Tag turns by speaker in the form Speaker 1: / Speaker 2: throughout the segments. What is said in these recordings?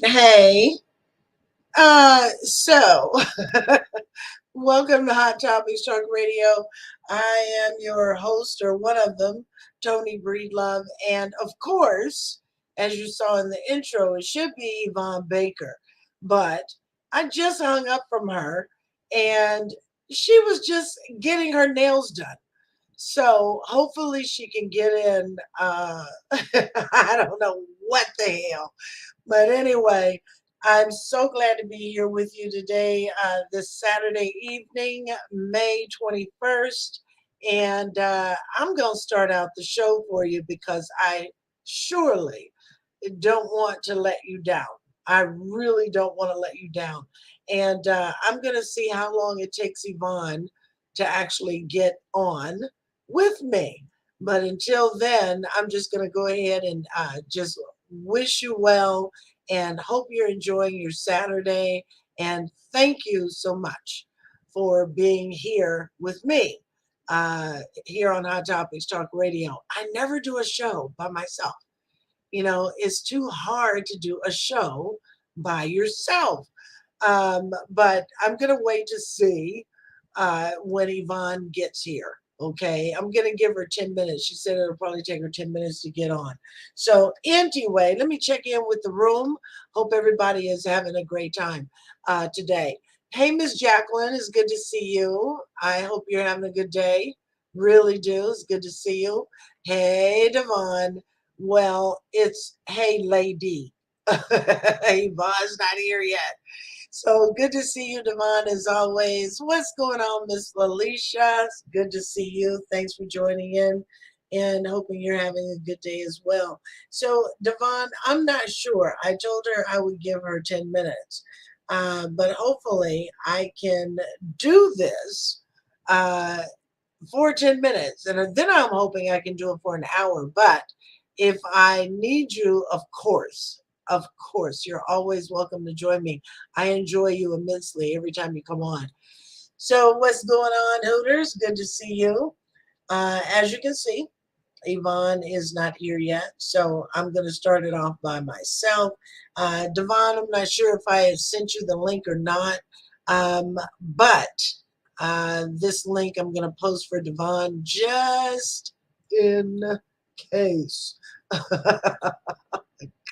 Speaker 1: Hey, so welcome to Hot Topics Talk Radio. I am your host, or one of them, Tony Breedlove, and of course, as you saw in the intro, it should be Yvonne Baker, but I just hung up from her, and she was just getting her nails done. So hopefully she can get in. I don't know what the hell. But anyway, I'm so glad to be here with you today, this Saturday evening, May 21st. And I'm going to start out the show for you because I surely don't want to let you down. I really don't want to let you down. And I'm going to see how long it takes Yvonne to actually get on with me. But until then, I'm just going to go ahead and just wish you well and hope you're enjoying your Saturday. And thank you so much for being here with me here on Hot Topics Talk Radio. I never do a show by myself. It's too hard to do a show by yourself. But I'm going to wait to see when Yvonne gets here. Okay, I'm going to give her 10 minutes. She said it'll probably take her 10 minutes to get on. So, anyway, let me check in with the room. Hope everybody is having a great time today. Hey, Miss Jacqueline, it's good to see you. I hope you're having a good day. Really do. It's good to see you. Hey, Devon. Well, it's hey, lady. Yvonne's not here yet. So good to see you, Devon, as always. What's going on, Miss Felicia? It's good to see you. Thanks for joining in and hoping you're having a good day as well. So, Devon, I'm not sure. I told her I would give her 10 minutes, but hopefully I can do this uh, for 10 minutes. And then I'm hoping I can do it for an hour. But if I need you, of course, you're always welcome to join me. I enjoy you immensely every time you come on. So, what's going on, Hooters? Good to see you. As you can see, Yvonne is not here yet, so I'm going to start it off by myself. Devon, I'm not sure if I had sent you the link or not, but this link I'm going to post for Devon just in case.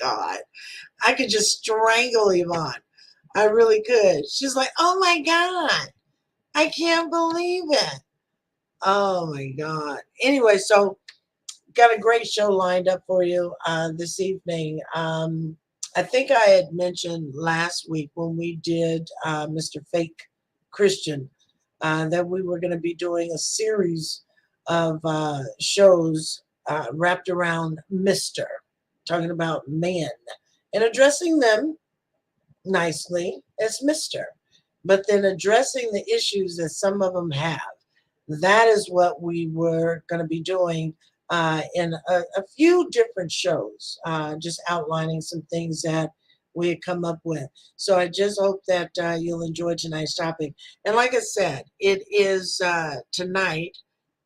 Speaker 1: God, I could just strangle Yvonne. I really could. She's like, oh my God, I can't believe it. Oh my God. Anyway, so got a great show lined up for you this evening. I think I had mentioned last week when we did Mr. Fake Christian that we were going to be doing a series of shows wrapped around Mr., talking about men and addressing them nicely as Mr., but then addressing the issues that some of them have. That is what we were going to be doing in a few different shows, just outlining some things that we had come up with. So I just hope that you'll enjoy tonight's topic. And like I said, it is tonight.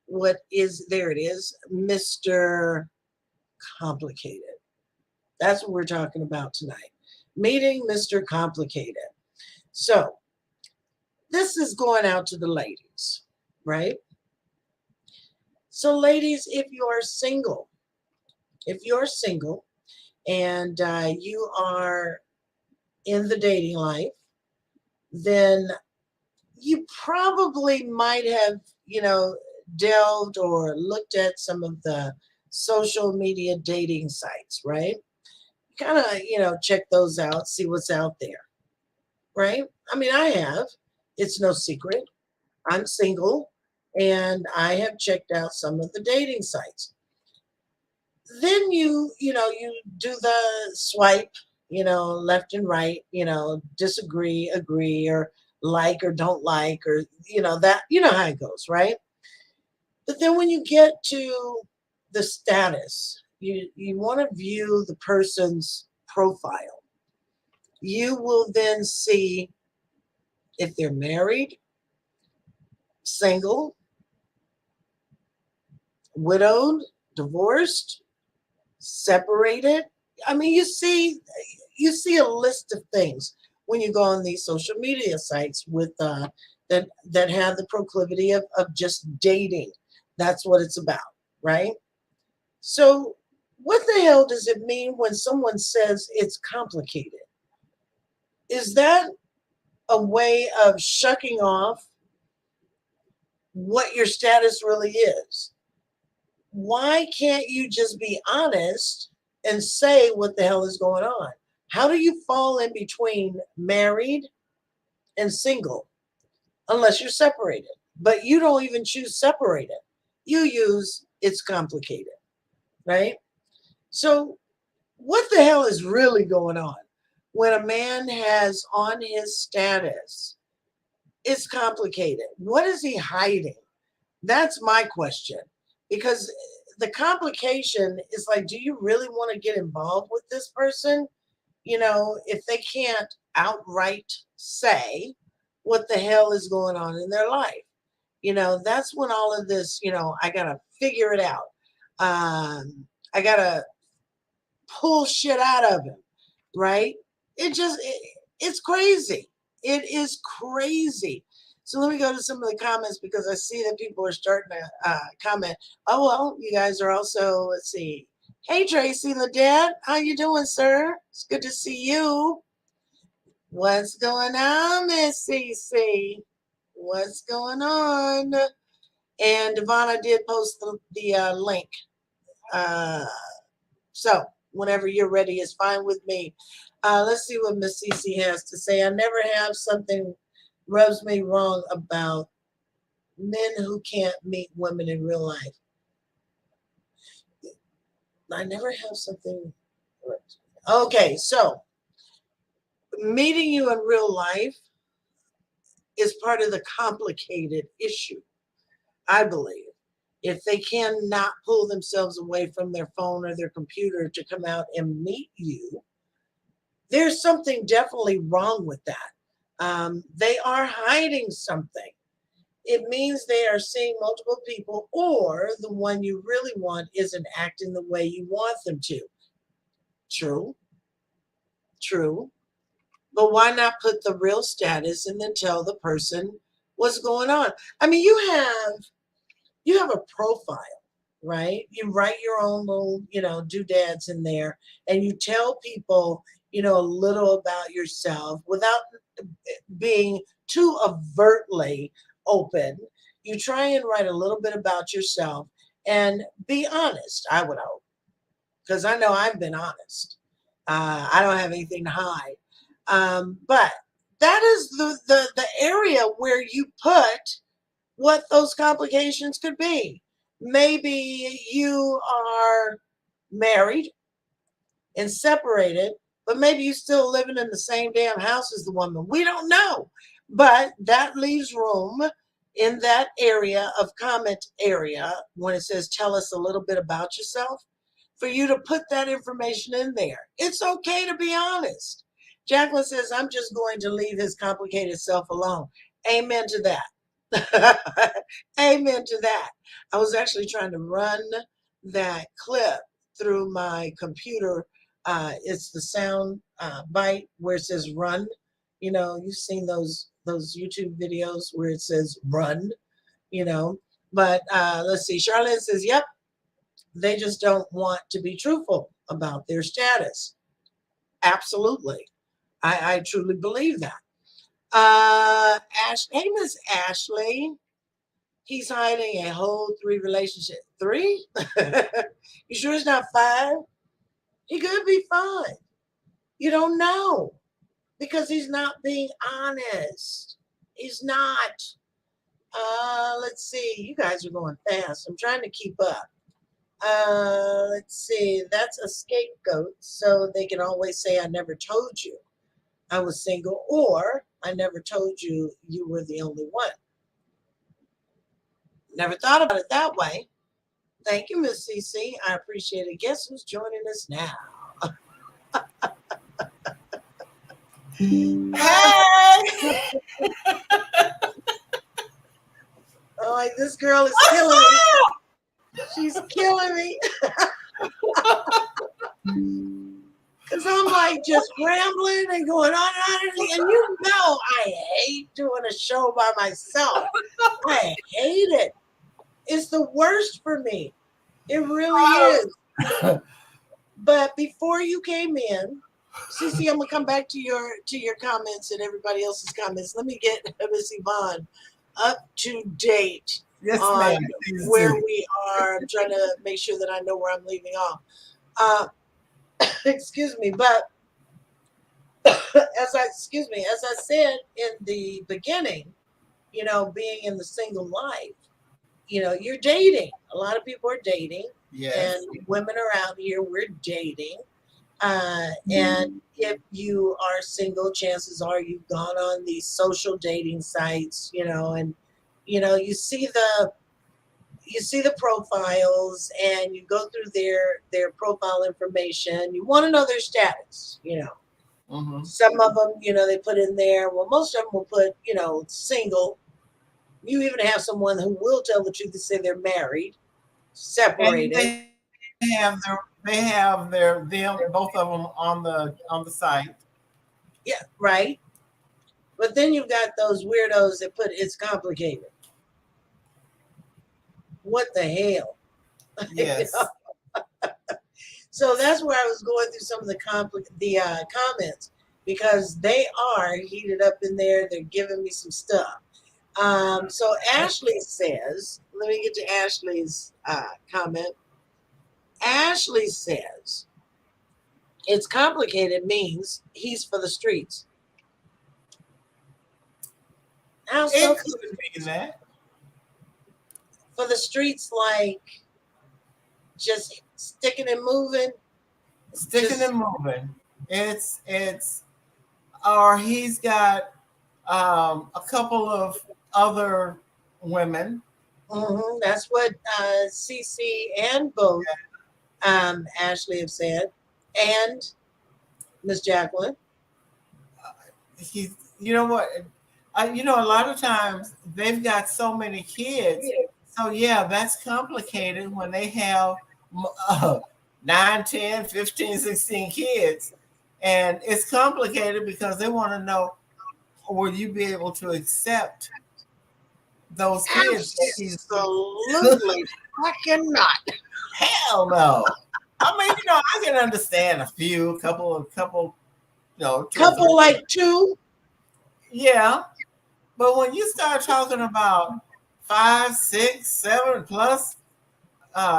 Speaker 1: What is there? It is Mr. Complicated. That's what we're talking about tonight. Meeting Mr. Complicated. So this is going out to the ladies, right? So, ladies, if you're single and you are in the dating life, then you probably might have, delved or looked at some of the social media dating sites, right? Kind of, check those out, see what's out there, right? I mean, I have. It's no secret. I'm single and I have checked out some of the dating sites. Then you do the swipe, left and right, disagree, agree, or like or don't like, or that how it goes, right? But then when you get to the status, you want to view the person's profile. You will then see if they're married, single, widowed, divorced, separated, I mean, you see a list of things when you go on these social media sites with that have the proclivity of just dating. That's what it's about, right? So, what the hell does it mean when someone says it's complicated? Is that a way of shucking off what your status really is? Why can't you just be honest and say what the hell is going on? How do you fall in between married and single unless you're separated? But you don't even choose separated. You use it's complicated, right? So, what the hell is really going on when a man has on his status? It's complicated. What is he hiding? That's my question. Because the complication is like, do you really want to get involved with this person? If they can't outright say what the hell is going on in their life. That's when all of this, I got to figure it out. I got to pull shit out of him, right? It's crazy. It is crazy. So let me go to some of the comments because I see that people are starting to comment. Oh well, you guys are also. Let's see. Hey Tracy Ledette, how you doing, sir? It's good to see you. What's going on, Miss CC? What's going on? And Devon, did post the link. Uh, So whenever you're ready, it's fine with me. Let's see what Miss Cece has to say. I never have something rubs me wrong about men who can't meet women in real life. I never have something. Okay, so meeting you in real life is part of the complicated issue, I believe. If they cannot pull themselves away from their phone or their computer to come out and meet you, there's something definitely wrong with that. They are hiding something. It means they are seeing multiple people, or the one you really want isn't acting the way you want them to. True, true. But why not put the real status and then tell the person what's going on? I mean, you have a profile, right? You write your own little, doodads in there, and you tell people, a little about yourself without being too overtly open. You try and write a little bit about yourself and be honest, I would hope, because I know I've been honest. I don't have anything to hide. But that is the area where you put what those complications could be. Maybe you are married and separated, but maybe you still living in the same damn house as the woman. We don't know. But that leaves room in that area of comment area when it says tell us a little bit about yourself for you to put that information in there. It's okay to be honest. Jacqueline says, I'm just going to leave his complicated self alone. Amen to that. Amen to that. I was actually trying to run that clip through my computer. It's the sound bite where it says run. You've seen those YouTube videos where it says run, you know. But let's see. Charlotte says, yep, they just don't want to be truthful about their status. Absolutely. I truly believe that. Hey, Miss Ashley. He's hiding a whole three relationship. Three? You sure it's not five? He could be five. You don't know because he's not being honest. He's not. Let's see. You guys are going fast. I'm trying to keep up. Let's see. That's a scapegoat, so they can always say, I never told you I was single, or I never told you you were the only one. Never thought about it that way. Thank you, Miss CC. I appreciate it. Guess who's joining us now?
Speaker 2: Hey!
Speaker 1: Oh, like this girl is killing me. She's killing me. like just rambling and going on and on. And you know, I hate doing a show by myself. I hate it. It's the worst for me. It really is. But before you came in, Cece, I'm gonna come back to your comments and everybody else's comments. Let me get Miss Yvonne up to date
Speaker 2: Yes,
Speaker 1: on
Speaker 2: ma'am. Please
Speaker 1: where
Speaker 2: do.
Speaker 1: we are. I'm trying to make sure that I know where I'm leaving off. Uh, excuse me, but as I said in the beginning, you know, being in the single life, you know, you're dating. A lot of people are dating, and
Speaker 2: Yes.
Speaker 1: women around here, we're dating. And if you are single, chances are you've gone on these social dating sites, you know, and you know, you see the profiles and you go through their profile information. You want to know their status, you know.
Speaker 2: Mm-hmm.
Speaker 1: Some of them, you know, they put in there. Well, most of them will put, you know, single. You even have someone who will tell the truth and say they're married,
Speaker 2: And
Speaker 1: separated.
Speaker 2: they have them both of them on the site.
Speaker 1: Yeah, right. But then you've got those weirdos that put it's complicated. What the hell? You know?
Speaker 2: Yes.
Speaker 1: So that's where I was going through some of the comments because they are heated up in there. They're giving me some stuff. So Ashley says, let me get to Ashley's comment. Ashley says, it's complicated means he's for the streets. How so?
Speaker 2: It could mean that.
Speaker 1: For the streets, like just sticking and moving,
Speaker 2: Sticking
Speaker 1: just
Speaker 2: and moving. It's or he's got a couple of other women.
Speaker 1: that's what CC and both Ashley have said, and Miss Jacqueline.
Speaker 2: He's, you know what, a lot of times they've got so many kids, so yeah, that's complicated when they have uh, 9, 10, 15, 16 kids, and it's complicated because they want to know, will you be able to accept those kids that he's
Speaker 1: Absolutely fucking not.
Speaker 2: hell no. I mean, I can understand a few, couple, two or
Speaker 1: Couple
Speaker 2: three.
Speaker 1: like two.
Speaker 2: Yeah, but when you start talking about 5, 6, 7 plus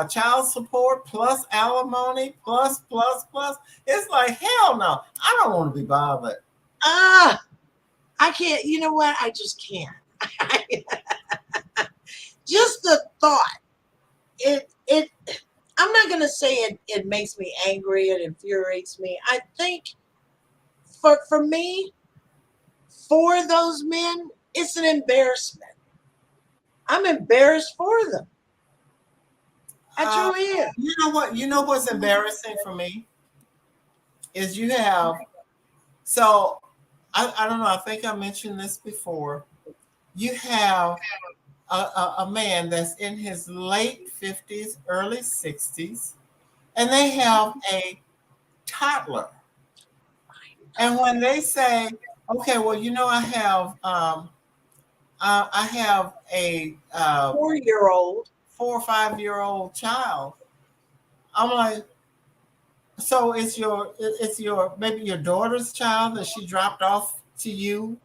Speaker 2: child support plus alimony plus, it's like hell no. I don't want to be bothered.
Speaker 1: Ah, I can't. You know what? I just can't. Just the thought. It. I'm not gonna say it makes me angry. It infuriates me. I think for me, for those men, it's an embarrassment. I'm embarrassed for them. I
Speaker 2: Uh,
Speaker 1: truly am.
Speaker 2: you know what? You know what's embarrassing for me is you have so I don't know. I think I mentioned this before. You have a man that's in his late 50s, early 60s, and they have a toddler. And when they say, okay, well, I have a
Speaker 1: 4 year old.
Speaker 2: 4 or 5 year old child. I'm like, so it's your maybe your daughter's child that she dropped off to you,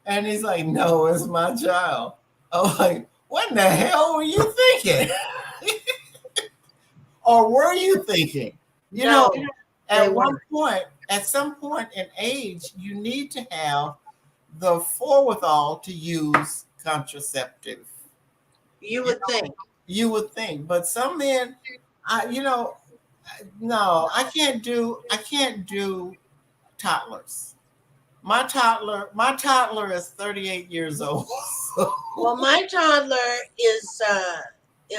Speaker 2: and he's like, no, it's my child. I'm like, what in the hell were you thinking, or were you thinking? You know,
Speaker 1: No, they
Speaker 2: at one
Speaker 1: weren't.
Speaker 2: point, at some point in age, you need to have the forethought to use contraceptive.
Speaker 1: You
Speaker 2: You
Speaker 1: would
Speaker 2: know,
Speaker 1: think.
Speaker 2: you would think, but some men, no, I can't do toddlers. My toddler is 38 years old.
Speaker 1: Well, my toddler is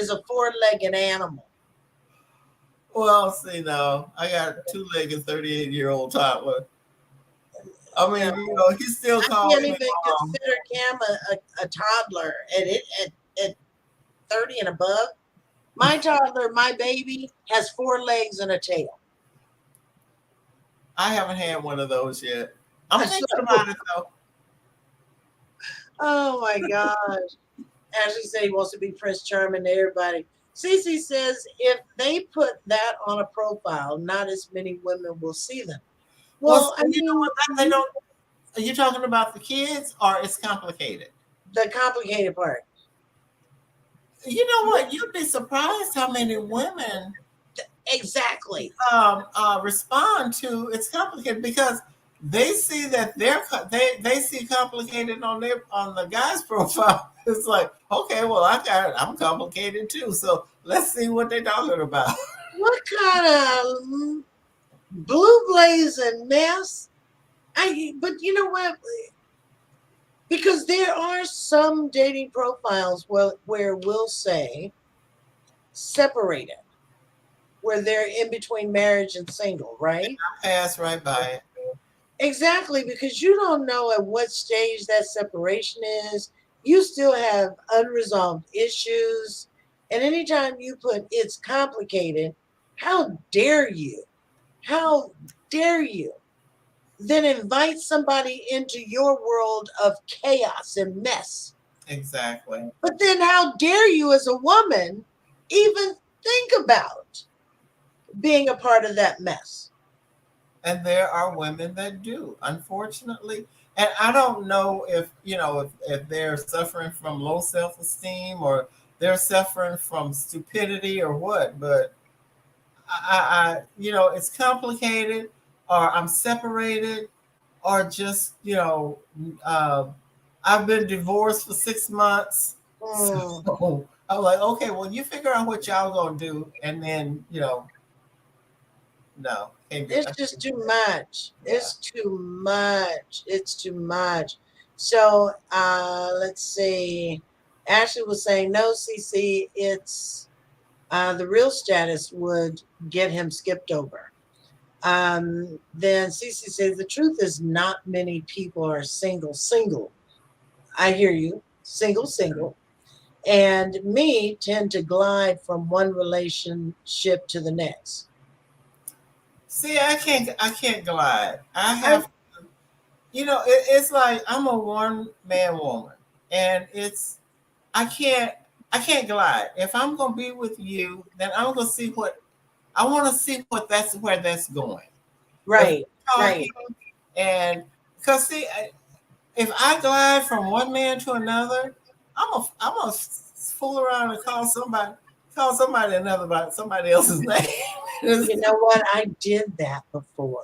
Speaker 1: a four-legged animal.
Speaker 2: Well, see, no, I got two-legged 38-year-old toddler. I
Speaker 1: You
Speaker 2: mean,
Speaker 1: know,
Speaker 2: he still
Speaker 1: I
Speaker 2: calls
Speaker 1: can't
Speaker 2: me
Speaker 1: even
Speaker 2: mom.
Speaker 1: consider Cam a toddler at 30 and above. My toddler, my baby, has four legs and a tail.
Speaker 2: I haven't had one of those yet. I'm thinking
Speaker 1: So,
Speaker 2: about it though.
Speaker 1: oh my gosh. Ashley said he wants to be Prince Charming to everybody. Cece says if they put that on a profile, not as many women will see them.
Speaker 2: Well,
Speaker 1: Well, I
Speaker 2: you know
Speaker 1: mean,
Speaker 2: what? They don't. Are you talking about the kids, or it's complicated?
Speaker 1: the complicated part.
Speaker 2: You know what? You'd be surprised how many women
Speaker 1: Exactly.
Speaker 2: respond to it's complicated because they see that they see complicated on their on the guy's profile. It's like, okay, well, I'm complicated too, so let's see what they're talking about.
Speaker 1: What kind of blue blazing mess? But you know what? Because there are some dating profiles where we'll say separated, where they're in between marriage and single, right?
Speaker 2: Pass right by it.
Speaker 1: Exactly, because you don't know at what stage that separation is. You still have unresolved issues. And anytime you put it's complicated, how dare you? How dare you then invite somebody into your world of chaos and mess?
Speaker 2: Exactly.
Speaker 1: But then how dare you as a woman even think about being a part of that mess?
Speaker 2: And there are women that do, unfortunately. And I don't know if if they're suffering from low self-esteem or they're suffering from stupidity or what, but it's complicated, or I'm separated, or just uh, I've been divorced for 6 months.
Speaker 1: Mm.
Speaker 2: So I'm like, okay, well, you figure out what y'all gonna do, and then no, can't do.
Speaker 1: It's just too much.
Speaker 2: Yeah.
Speaker 1: It's too much. It's too much. So let's see. Ashley was saying no, CC. It's the real status would get him skipped over. Then CC says the truth is not many people are single. Single. I hear you. Single. Single. And me tend to glide from one relationship to the next.
Speaker 2: See, I can't glide. I
Speaker 1: I
Speaker 2: have, it's like I'm a one man woman, and I can't glide. If I'm gonna be with you, then I'm gonna see what I want to see what that's where that's going. If
Speaker 1: right,
Speaker 2: we're
Speaker 1: right.
Speaker 2: talking, and because see, if I glide from one man to another, I'm a fool around and call somebody another about somebody else's name.
Speaker 1: You know what? I did that before.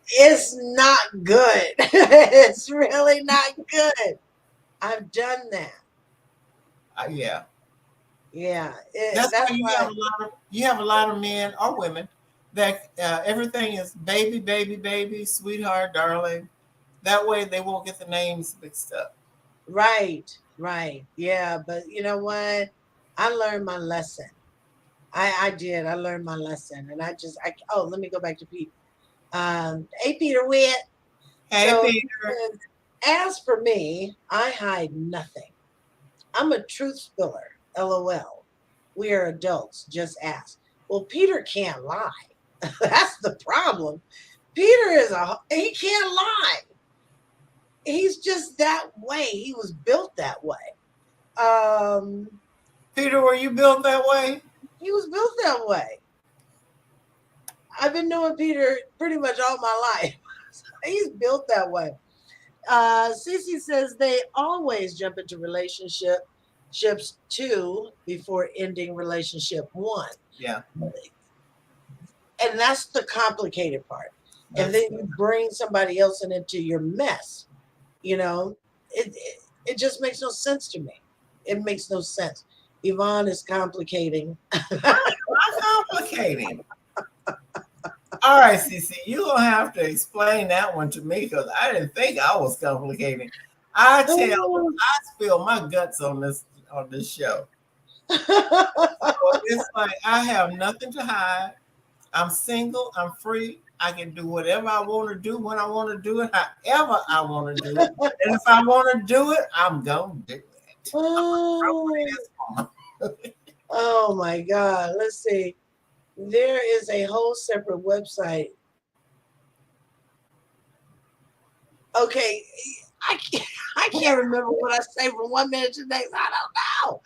Speaker 1: It's not good. It's really not good. I've done that.
Speaker 2: Yeah,
Speaker 1: Yeah,
Speaker 2: that's
Speaker 1: that's
Speaker 2: why
Speaker 1: why.
Speaker 2: you have a lot of men or women that everything is baby, baby, baby, sweetheart, darling. That way they won't get the names mixed up.
Speaker 1: Right, right. Yeah, but you know what? I learned my lesson. I did. I learned my lesson, and oh, let me go back to Pete. Hey, Peter Witt.
Speaker 2: Hey,
Speaker 1: So he
Speaker 2: Peter.
Speaker 1: says, as for me, I hide nothing. I'm a truth spiller. LOL. We are adults. Just ask. Well, Peter can't lie. That's the problem. Peter he can't lie. He's just that way. He was built that way. Um,
Speaker 2: Peter, were you built that way?
Speaker 1: he was built that way. I've been knowing Peter pretty much all my life. He's built that way. Cece says they always jump into relationships two before ending relationship one.
Speaker 2: Yeah,
Speaker 1: And that's the complicated part. And then
Speaker 2: that's
Speaker 1: you bring somebody else into your mess. You know, it just makes no sense to me. It makes no sense. Yvonne is complicating.
Speaker 2: not complicating. All right, CC, you're gonna have to explain that one to me because I didn't think I was complicating. I spill my guts on this show. So it's like I have nothing to hide. I'm single. I'm free. I can do whatever I want to do when I want to do it, however I want to do it. And if I want to do it, I'm gonna do it. I'm a grown
Speaker 1: Oh,
Speaker 2: ass woman.
Speaker 1: Oh my God. Let's see. There is a whole separate website. Okay, I can't, I can't remember what I say from 1 minute to the next. I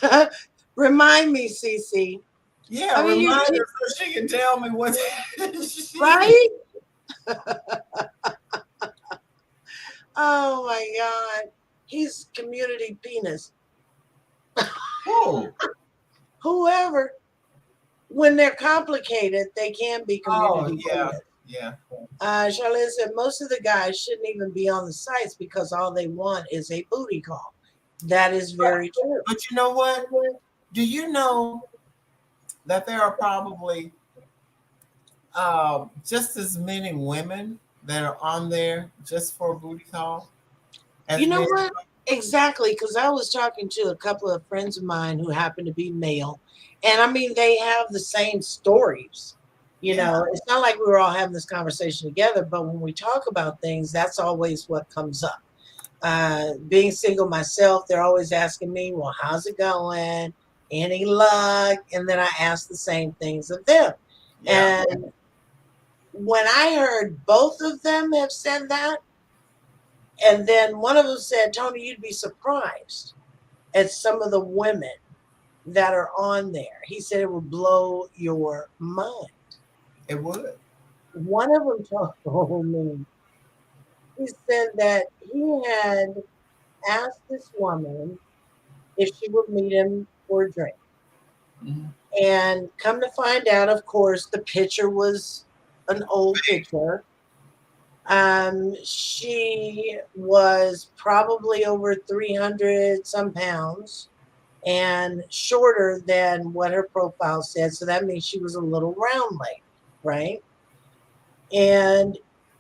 Speaker 1: don't know. Remind me, Cece.
Speaker 2: Yeah,
Speaker 1: I mean,
Speaker 2: remind her so she can tell me what she.
Speaker 1: right? Oh my God. He's community penis.
Speaker 2: Oh,
Speaker 1: Whoever, when they're complicated, they can be
Speaker 2: oh
Speaker 1: community
Speaker 2: yeah,
Speaker 1: penis.
Speaker 2: yeah,
Speaker 1: Charlotte said most of the guys shouldn't even be on the sites because all they want is a booty call. That is
Speaker 2: but
Speaker 1: very true.
Speaker 2: but you know what? Do you know that there are probably just as many women that are on there just for a booty call
Speaker 1: You
Speaker 2: as
Speaker 1: know
Speaker 2: men?
Speaker 1: what? Exactly, because I was talking to a couple of friends of mine who happen to be male, and I mean they have the same stories. You
Speaker 2: Yeah,
Speaker 1: know, it's not like we were all having this conversation together, but when we talk about things, that's always what comes up. Being single myself, they're always asking me, "Well, how's it going? Any luck?" And then I ask the same things of them.
Speaker 2: yeah,
Speaker 1: And when I heard both of them have said that, and then one of them said, Tony, you'd be surprised at some of the women that are on there. He said it would blow your mind.
Speaker 2: it would.
Speaker 1: One of them told me, he said that he had asked this woman if she would meet him for a drink.
Speaker 2: Mhm.
Speaker 1: And come to find out, of course, the picture was an old picture. She was probably over 300 some pounds and shorter than what her profile said. So that means she was a little round lady, right? And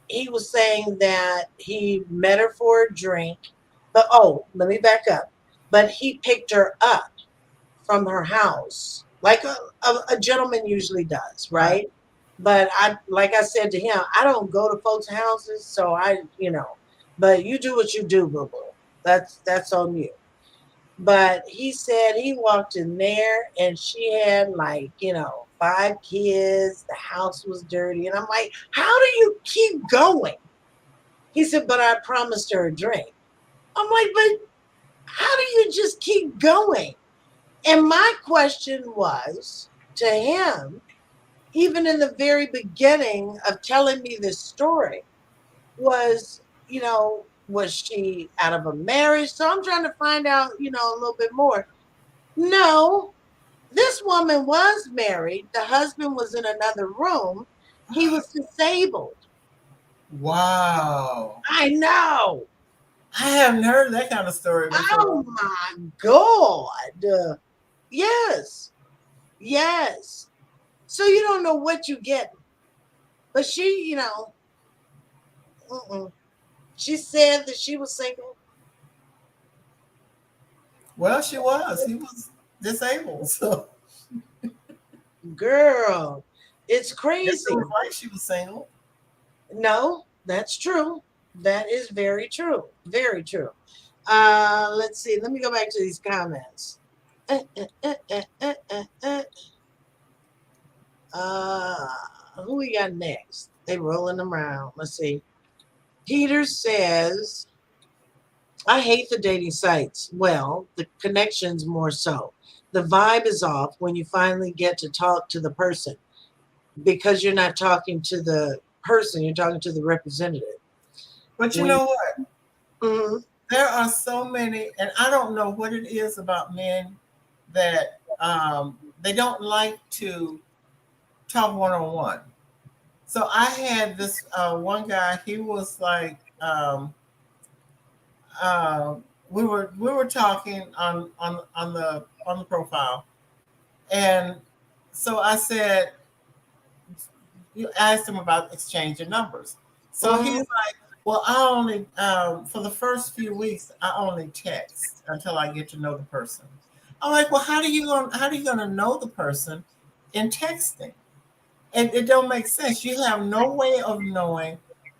Speaker 1: he was saying that he met her for a drink. But oh, let me back up. But he picked her up from her house, like a gentleman usually does,
Speaker 2: Right.
Speaker 1: right? But like I said to him, I don't go to folks' houses, so but you do what you do, boo boo. That's on you. But he said he walked in there and she had like, 5 kids. The house was dirty. And I'm like, how do you keep going? He said, but I promised her a drink. I'm like, but how do you just keep going? And my question was to him, even in the very beginning of telling me this story, was, was she out of a marriage? So I'm trying to find out, a little bit more. No, this woman was married. The husband was in another room. He was disabled.
Speaker 2: Wow.
Speaker 1: I know.
Speaker 2: I haven't heard that kind of story before.
Speaker 1: Oh my God. Yes. Yes. So you don't know what you get. But she, mm-mm. She said that she was single.
Speaker 2: Well, she was. He was disabled, so
Speaker 1: Girl, it's
Speaker 2: it
Speaker 1: crazy.
Speaker 2: was like she was single.
Speaker 1: No, that's true. That is very true. Very true. Let's see. Let me go back to these comments. Uh, uh, uh, uh, uh, uh, uh. uh, who we got next? They rolling them around. Let's see. Peter says, I hate the dating sites. Well, the connections more so. The vibe is off when you finally get to talk to the person because you're not talking to the person, you're talking to the representative.
Speaker 2: But you
Speaker 1: When
Speaker 2: know what?
Speaker 1: Mhm.
Speaker 2: There are so many, and I don't know what it is about men that they don't like to talk one on one. So I had this one guy. He was like, uh, we were talking on the profile, and so I said, you asked him about exchanging numbers. So he's
Speaker 1: Mhm.
Speaker 2: like, well, I only for the first few weeks I only text until I get to know the person. I'm like, well, how are you gonna know the person in texting? It don't make sense. You have no way of knowing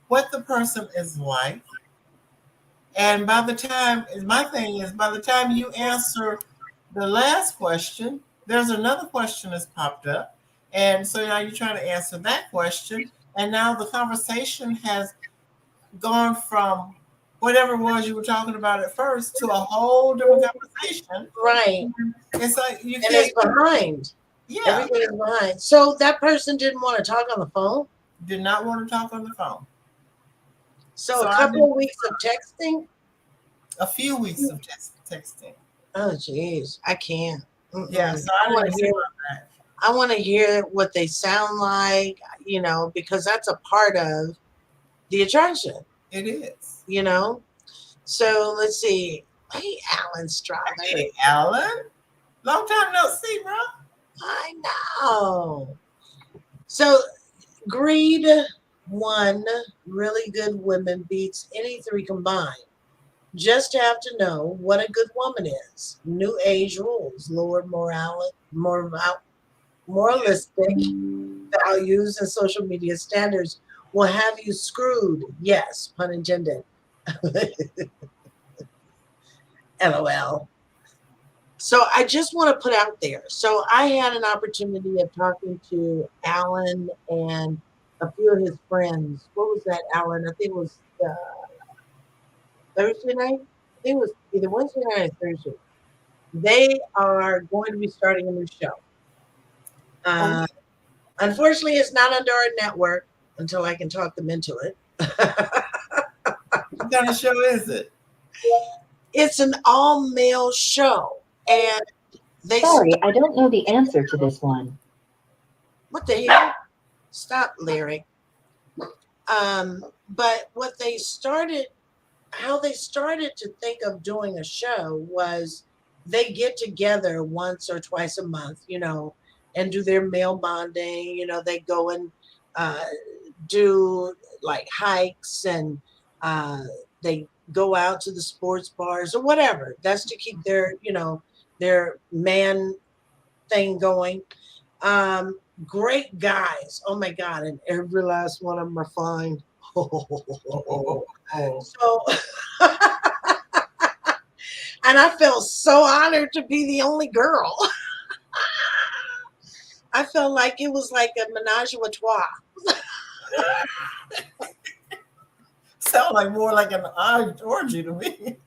Speaker 2: what the person is like. And by the time, my thing is, by the time you answer the last question, there's another question that's popped up. And so now you're trying to answer that question. And now the conversation has gone from whatever it was you were talking about at first to a whole different conversation.
Speaker 1: Right.
Speaker 2: It's like you
Speaker 1: And
Speaker 2: can't,
Speaker 1: it's behind.
Speaker 2: yeah,
Speaker 1: Everything is behind. So that person didn't want to talk on the phone.
Speaker 2: did not want to talk on the phone.
Speaker 1: So
Speaker 2: So
Speaker 1: a
Speaker 2: I
Speaker 1: couple
Speaker 2: did
Speaker 1: of weeks of texting.
Speaker 2: a few weeks of texting.
Speaker 1: Oh, geez, I can't.
Speaker 2: Yeah,
Speaker 1: Mm-mm.
Speaker 2: so I
Speaker 1: I want
Speaker 2: didn't
Speaker 1: to
Speaker 2: see
Speaker 1: hear.
Speaker 2: that.
Speaker 1: I want to hear what they sound like. Because that's a part of the attraction.
Speaker 2: It is.
Speaker 1: You know. So let's see. Hey, Alan Strother.
Speaker 2: Hey, Alan. Long time no see, bro.
Speaker 1: I know. So greed one. Really good women beats any three combined. Just have to know what a good woman is. New age rules, lower moralistic values, and social media standards will have you screwed. Yes, pun intended. LOL. So I just want to put out there. So I had an opportunity of talking to Alan and a few of his friends. What was that, Alan? I think it was Thursday night. I think it was either Wednesday night or Thursday. They are going to be starting a new show.
Speaker 2: Oh,
Speaker 1: Uh, Unfortunately, it's not under our network until I can talk them into it.
Speaker 2: what kind of show is it?
Speaker 1: It's an all male show, and they
Speaker 3: Sorry, I don't know the answer to this one.
Speaker 1: what the hell? Stop, lyric. But what they started, how they started to think of doing a show was they get together once or twice a month, and do their male bonding. They go and uh, do like hikes and uh, they go out to the sports bars or whatever. That's to keep their man thing going. Um, Great guys. Oh my God. And every last one of them are fine.
Speaker 2: Oh, oh.
Speaker 1: So, and I felt so honored to be the only girl. I felt like it was like a menage a trois.
Speaker 2: Sound like more like an orgy to me.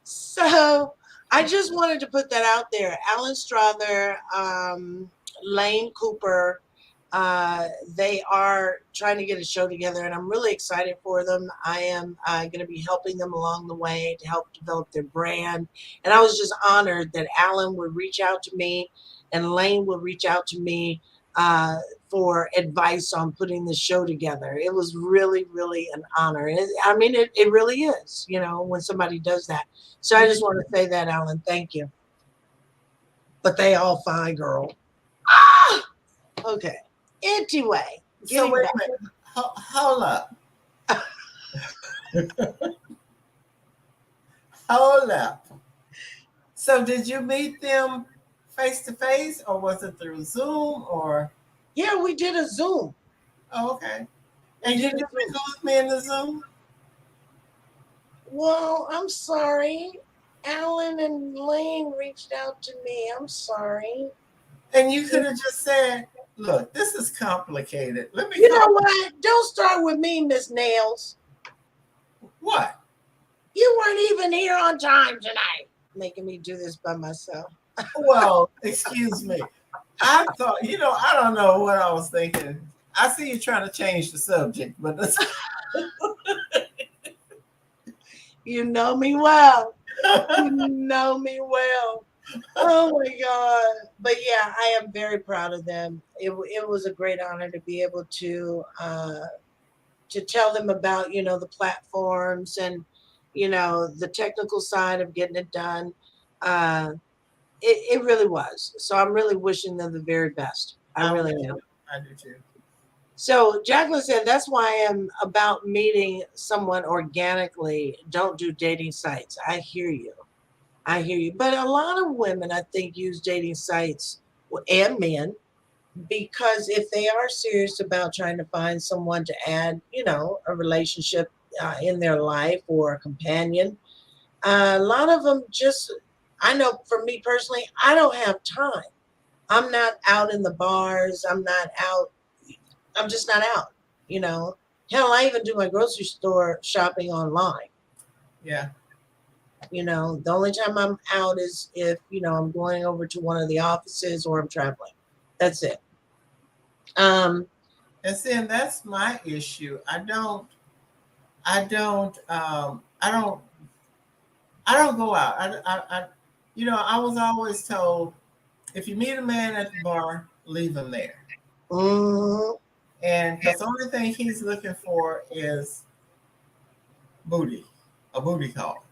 Speaker 1: So I just wanted to put that out there. Alan Strother, Lane Cooper, uh, they are trying to get a show together, and I'm really excited for them. I am going to be helping them along the way to help develop their brand. And I was just honored that Alan would reach out to me and Lane would reach out to me uh, for advice on putting the show together. It was really, really an honor. It really is, when somebody does that. So I just want to say that, Alan. Thank you. But they all fine, girl. Ah! Okay. Anyway,
Speaker 2: So
Speaker 1: getting
Speaker 2: wait
Speaker 1: back.
Speaker 2: a minute. Hold up. Hold up. So did you meet them face to face, or was it through Zoom, or?
Speaker 1: Yeah, we did a Zoom.
Speaker 2: Oh, okay.
Speaker 1: We
Speaker 2: And you
Speaker 1: did a
Speaker 2: didn't
Speaker 1: Zoom.
Speaker 2: include me in the Zoom?
Speaker 1: Well, I'm sorry. Alan and Lane reached out to me. I'm sorry.
Speaker 2: And you could have just said, "Look, this is complicated. Let me
Speaker 1: You
Speaker 2: call."
Speaker 1: know what? Don't start with me, Miss Nails.
Speaker 2: What?
Speaker 1: You weren't even here on time tonight, making me do this by myself.
Speaker 2: Well, excuse me. I thought, I don't know what I was thinking. I see you trying to change the subject, but that's
Speaker 1: You know me well. You know me well. Oh my God. But yeah, I am very proud of them. It was a great honor to be able to tell them about, the platforms and, the technical side of getting it done. Uh, it really was. So I'm really wishing them the very best. I
Speaker 2: I
Speaker 1: really
Speaker 2: do
Speaker 1: am.
Speaker 2: too. I do too.
Speaker 1: So Jacqueline said, that's why I'm about meeting someone organically. Don't do dating sites. I hear you. I hear you. But a lot of women, I think, use dating sites and men because if they are serious about trying to find someone to add, a relationship in their life or a companion, a lot of them just I know for me personally, I don't have time. I'm not out in the bars. I'm not out. I'm just not out. You know, hell, I even do my grocery store shopping online.
Speaker 2: Yeah.
Speaker 1: You know, the only time I'm out is if, I'm going over to one of the offices or I'm traveling. That's it. Um,
Speaker 2: And see, and that's my issue. I don't go out. I was always told if you meet a man at the bar, leave him there.
Speaker 1: mhm,
Speaker 2: And because the only thing he's looking for is booty, a booty call.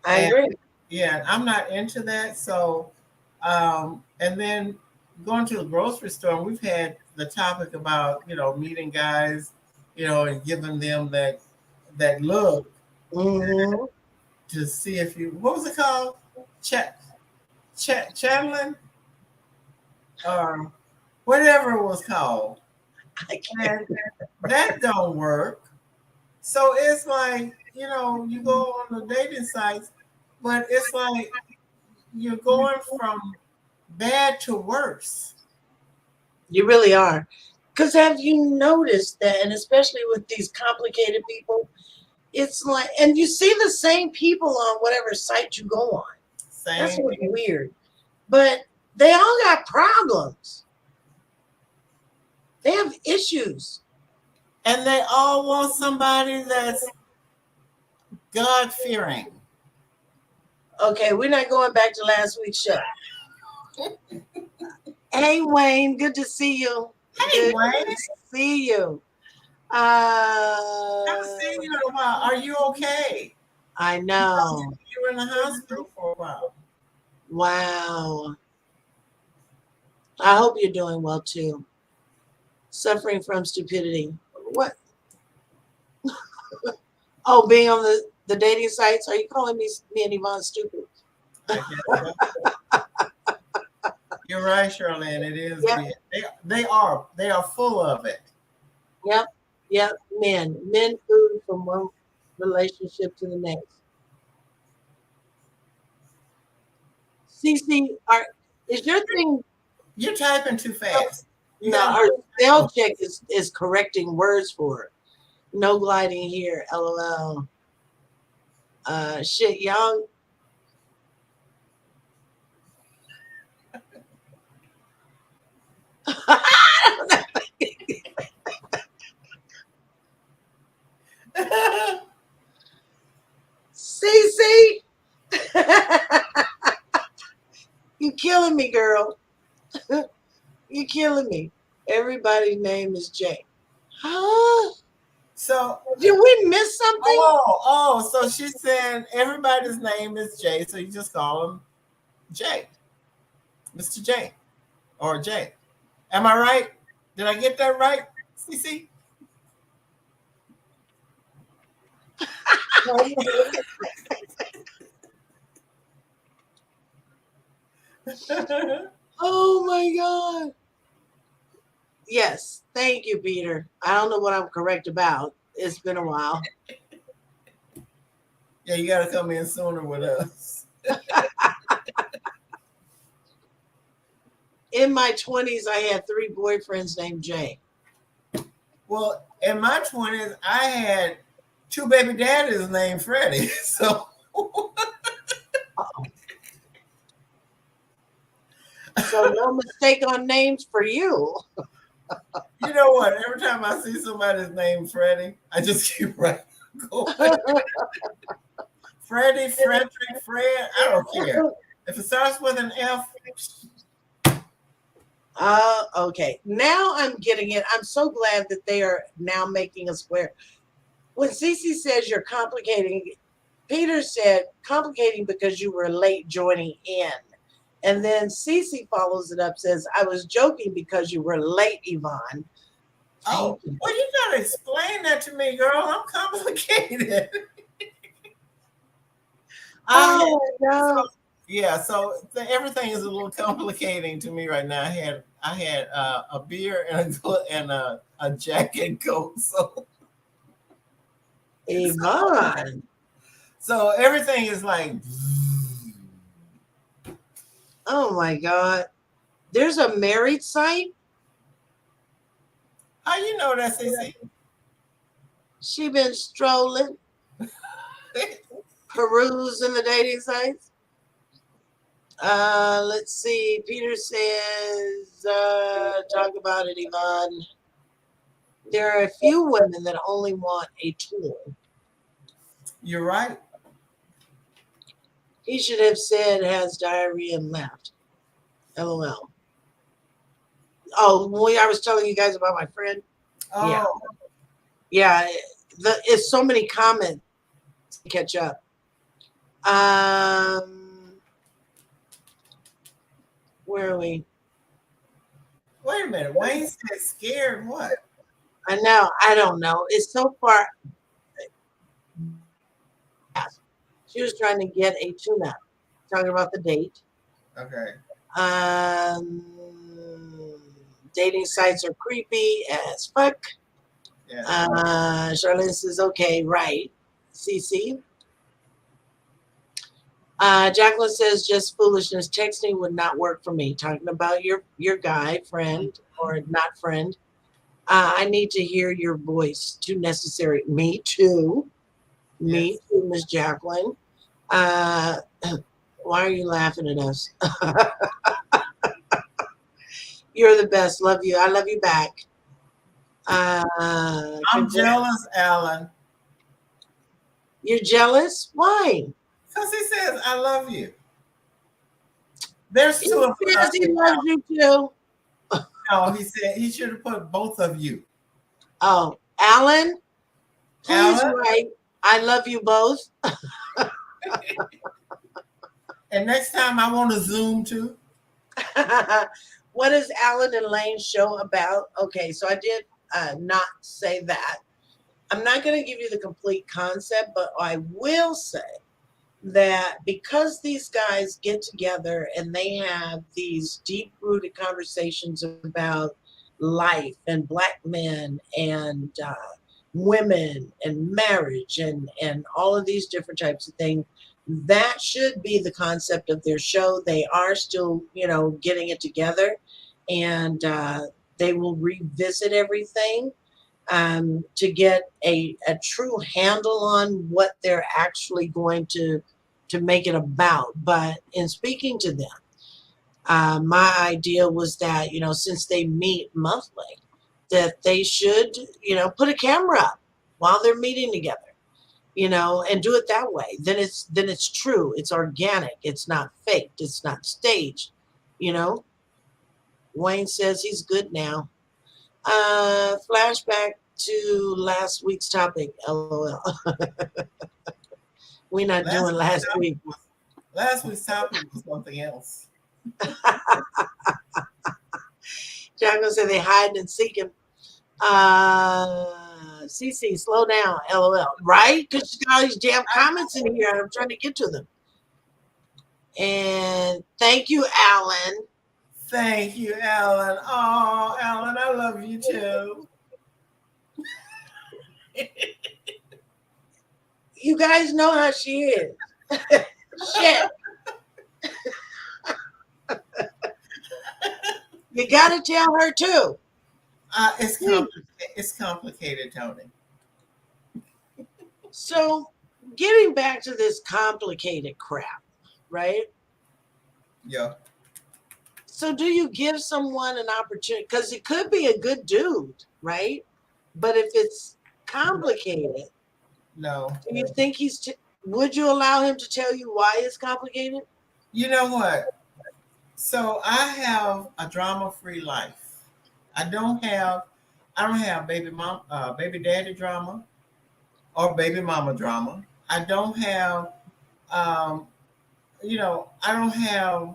Speaker 1: I
Speaker 2: And
Speaker 1: agree.
Speaker 2: yeah, I'm not into that. So, and then going to the grocery store, and we've had the topic about, meeting guys, and giving them that look
Speaker 1: Hmm.
Speaker 2: to see if you, what was it called? Channeling or whatever it was called.
Speaker 1: I can't.
Speaker 2: And that don't work. So it's like, you go on the dating sites, but it's like you're going from bad to worse.
Speaker 1: You really are. Because have you noticed that, and especially with these complicated people, it's like, and you see the same people on whatever site you go on. That's
Speaker 2: Same.
Speaker 1: what's weird. But they all got problems. They have issues.
Speaker 2: And they all want somebody that's God fearing.
Speaker 1: Okay, we're not going back to last week's show. Hey, Wayne, good to see you.
Speaker 2: Hey,
Speaker 1: Good
Speaker 2: Wayne,
Speaker 1: to see you.
Speaker 2: haven't seen you in a while. Are you okay?
Speaker 1: I
Speaker 2: You told me
Speaker 1: know.
Speaker 2: you were in the hospital for a while.
Speaker 1: Wow. I hope you're doing well too. Suffering from stupidity. What? Oh, being on the dating sites. Are you calling me and Yvonne stupid?
Speaker 2: I guess so. You're right, Charlene. It is
Speaker 1: Yep,
Speaker 2: big. They are full of it.
Speaker 1: yep, yep. Men food from one relationship to the next. CC, is your thing?
Speaker 2: You're typing too fast. You
Speaker 1: No,
Speaker 2: got
Speaker 1: her
Speaker 2: to.
Speaker 1: spell check is correcting words for her. No gliding here. LOL. Shit, y'all. CC, you killing me, girl. You killing me. Everybody's name is Jay. Huh?
Speaker 2: So,
Speaker 1: Did we miss something?
Speaker 2: so she said everybody's name is Jay, so you just call him Jay, Mr. J, or Jay. Am I right? Did I get that right, CC?
Speaker 1: Oh my God. Yes. Thank you, Peter. I don't know what I'm correct about. It's been a while.
Speaker 2: Yeah, you got to come in sooner with us.
Speaker 1: In my 20s, I had 3 boyfriends named Jay.
Speaker 2: Well, in my 20s, I had 2 baby daddies named Freddie. So,
Speaker 1: Uh-oh. So no mistake on names for you.
Speaker 2: you know what? Every time I see somebody's named Freddie, I just keep right going. Freddie, Frederick, Fred, I don't care. If it starts with an F,
Speaker 1: Okay. Now I'm getting it. I'm so glad that they are now making us aware. When Cece says you're complicating, Peter said complicating because you were late joining in. And then Cece follows it up, says, I was joking because you were late, Yvonne.
Speaker 2: oh,
Speaker 1: Thank you.
Speaker 2: well, you gotta explain that to me, girl. I'm complicated. I
Speaker 1: Oh my
Speaker 2: so
Speaker 1: God.
Speaker 2: yeah, so everything is a little complicating to me right now. I had a beer and a jacket coat,
Speaker 1: Yvonne.
Speaker 2: so everything is like
Speaker 1: Oh my God. There's a married site.
Speaker 2: How you know that, CC?
Speaker 1: She been strolling, perusing the dating sites. Let's see. Peter says, talk about it, Yvonne. There are a few women that only want a tool.
Speaker 2: You're right.
Speaker 1: He should have said has diarrhea and left. LOL. Oh, I was telling you guys about my friend. Yeah.
Speaker 2: Oh,
Speaker 1: Yeah. It's so many comments to catch up. Where are we?
Speaker 2: wait a minute. Wayne said scared what?
Speaker 1: I know. I don't know. It's so far. She was trying to get a tune-up. Talking about the date.
Speaker 2: Okay.
Speaker 1: Um, dating sites are creepy as fuck.
Speaker 2: Yeah.
Speaker 1: Charlene says, okay, right. CC. Jacqueline says, just foolishness. Texting would not work for me. Talking about your guy, friend, or not friend. I need to hear your voice. Too necessary. Me too. Me
Speaker 2: Yes.
Speaker 1: too, Miss Jacqueline. Uh, why are you laughing at us? You're the best. Love you. I love you back.
Speaker 2: I'm jealous, Alan,
Speaker 1: You're jealous? Why?
Speaker 2: because he says I love you. There's
Speaker 1: He
Speaker 2: two of
Speaker 1: says he loves you too.
Speaker 2: no, he said he should have put both of you.
Speaker 1: Oh, Alan, please
Speaker 2: Alan,
Speaker 1: write. I love you both.
Speaker 2: and next time I want to Zoom too.
Speaker 1: What is Alan and Lane's show about? Okay, so I did not say that. I'm not going to give you the complete concept, but I will say that because these guys get together and they have these deep rooted conversations about life and black men and women and marriage and all of these different types of things, that should be the concept of their show. They are still, getting it together, and they will revisit everything to get a true handle on what they're actually going to make it about. But in speaking to them, my idea was that, since they meet monthly, that they should, put a camera up while they're meeting together, and do it that way. Then it's true. It's organic. It's not faked. It's not staged. You know, Wayne says he's good now. Flashback to last week's topic. LOL. We're not
Speaker 2: Last
Speaker 1: doing
Speaker 2: week's
Speaker 1: last
Speaker 2: topic
Speaker 1: week.
Speaker 2: was last week's topic was something else.
Speaker 1: Jacqueline said they hiding and seeking. CC, slow down. LOL. Right? Because she's got all these damn comments in here, and I'm trying to get to them. And thank you, Alan.
Speaker 2: Thank you, Alan. Oh, Alan, I love you too.
Speaker 1: You guys know how she is. Shit. You got to tell her too.
Speaker 2: It's complicated, Tony.
Speaker 1: So, getting back to this complicated crap, right?
Speaker 2: Yeah.
Speaker 1: So, do you give someone an opportunity? Because it could be a good dude, right? But if it's complicated,
Speaker 2: No.
Speaker 1: do you think would you allow him to tell you why it's complicated?
Speaker 2: You know what? So I have a drama-free life. I don't have baby daddy drama or baby mama drama. I don't have um, I don't have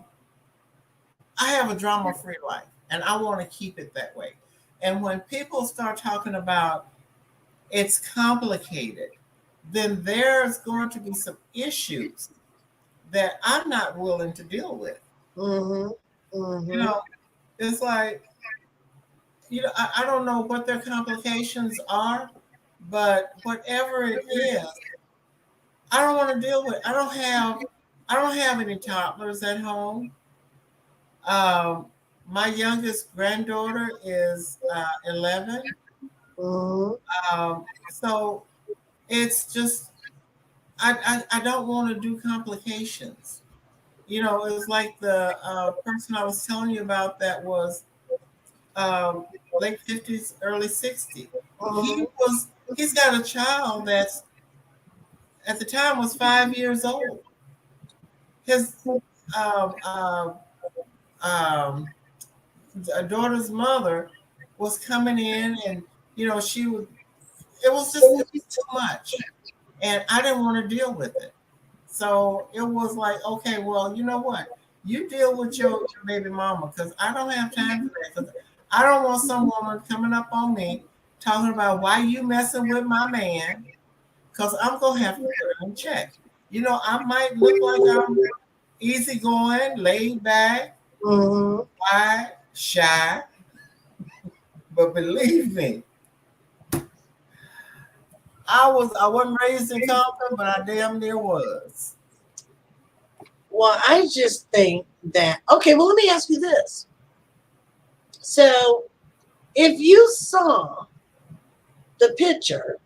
Speaker 2: I have a drama-free life and I want to keep it that way. And when people start talking about it's complicated, then there's going to be some issues that I'm not willing to deal with.
Speaker 1: Mm-hmm.
Speaker 2: You
Speaker 1: Mm-hmm.
Speaker 2: know, it's like, I don't know what their complications are, but whatever it is, I don't want to deal with. I don't have any toddlers at home. Um, my youngest granddaughter is 11.
Speaker 1: Mm-hmm.
Speaker 2: So it's just, I don't want to do complications. It's like the person I was telling you about that was um, late 50s, early 60s.
Speaker 1: Mm-hmm.
Speaker 2: He's got a child that's at the time was 5 years old. His um, um, um, daughter's mother was coming in, and she would. It was too much, and I didn't want to deal with it. So it was like, okay, well, you know what? You deal with your baby mama because I don't have time for that. Because I don't want some woman coming up on me talking about why you messing with my man. Because I'm gonna have to put him in check. I might look like I'm easygoing, laid back,
Speaker 1: Mm-hmm.
Speaker 2: quiet, shy, but believe me, I wasn't raised in Compton, but I damn near was.
Speaker 1: Well, I just think that, okay, well, let me ask you this. So, if you saw the picture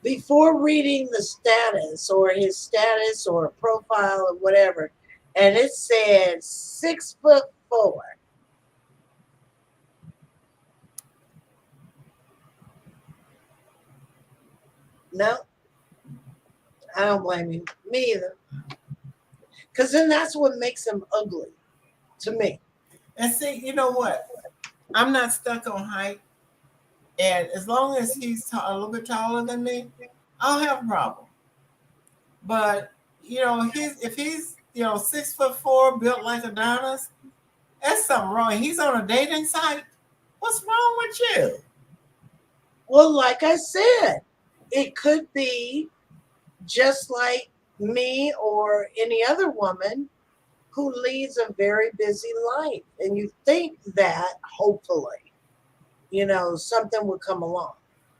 Speaker 1: before reading the status or his status or profile or whatever, and it said 6'4", no, I don't blame you. Me either. Because then that's what makes him ugly to me.
Speaker 2: And see, you know what? I'm not stuck on height, and as long as he's a little bit taller than me, I don't have a problem. But he's if he's 6'4", built like Adonis, that's something wrong. He's on a dating site. What's wrong with you?
Speaker 1: Well, like I said, it could be just like me or any other woman who leads a very busy life. And you think that hopefully, something would come along.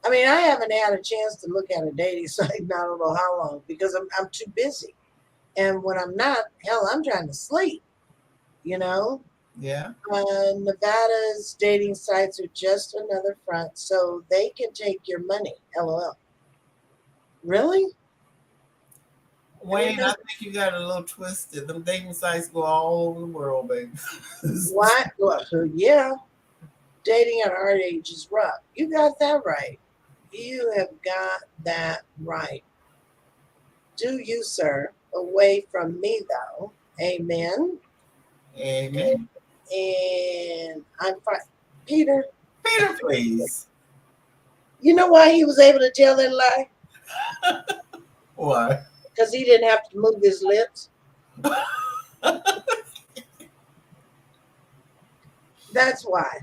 Speaker 1: I mean, I haven't had a chance to look at a dating site in I don't know how long because I'm too busy. And when I'm not, hell, I'm trying to sleep, you know?
Speaker 2: Yeah.
Speaker 1: Nevada's dating sites are just another front so they can take your money. LOL. Really?
Speaker 2: Wayne, I think you got a little twisted. Them dating sites go all over the world, baby.
Speaker 1: Why? Well, yeah, dating at our age is rough. You got that right. You have got that right. Do you, sir? Away from me, though. Amen.
Speaker 2: Amen.
Speaker 1: And I'm fine. Peter,
Speaker 2: Peter, please.
Speaker 1: you know why he was able to tell that lie?
Speaker 2: Why?
Speaker 1: Because he didn't have to move his lips. That's why.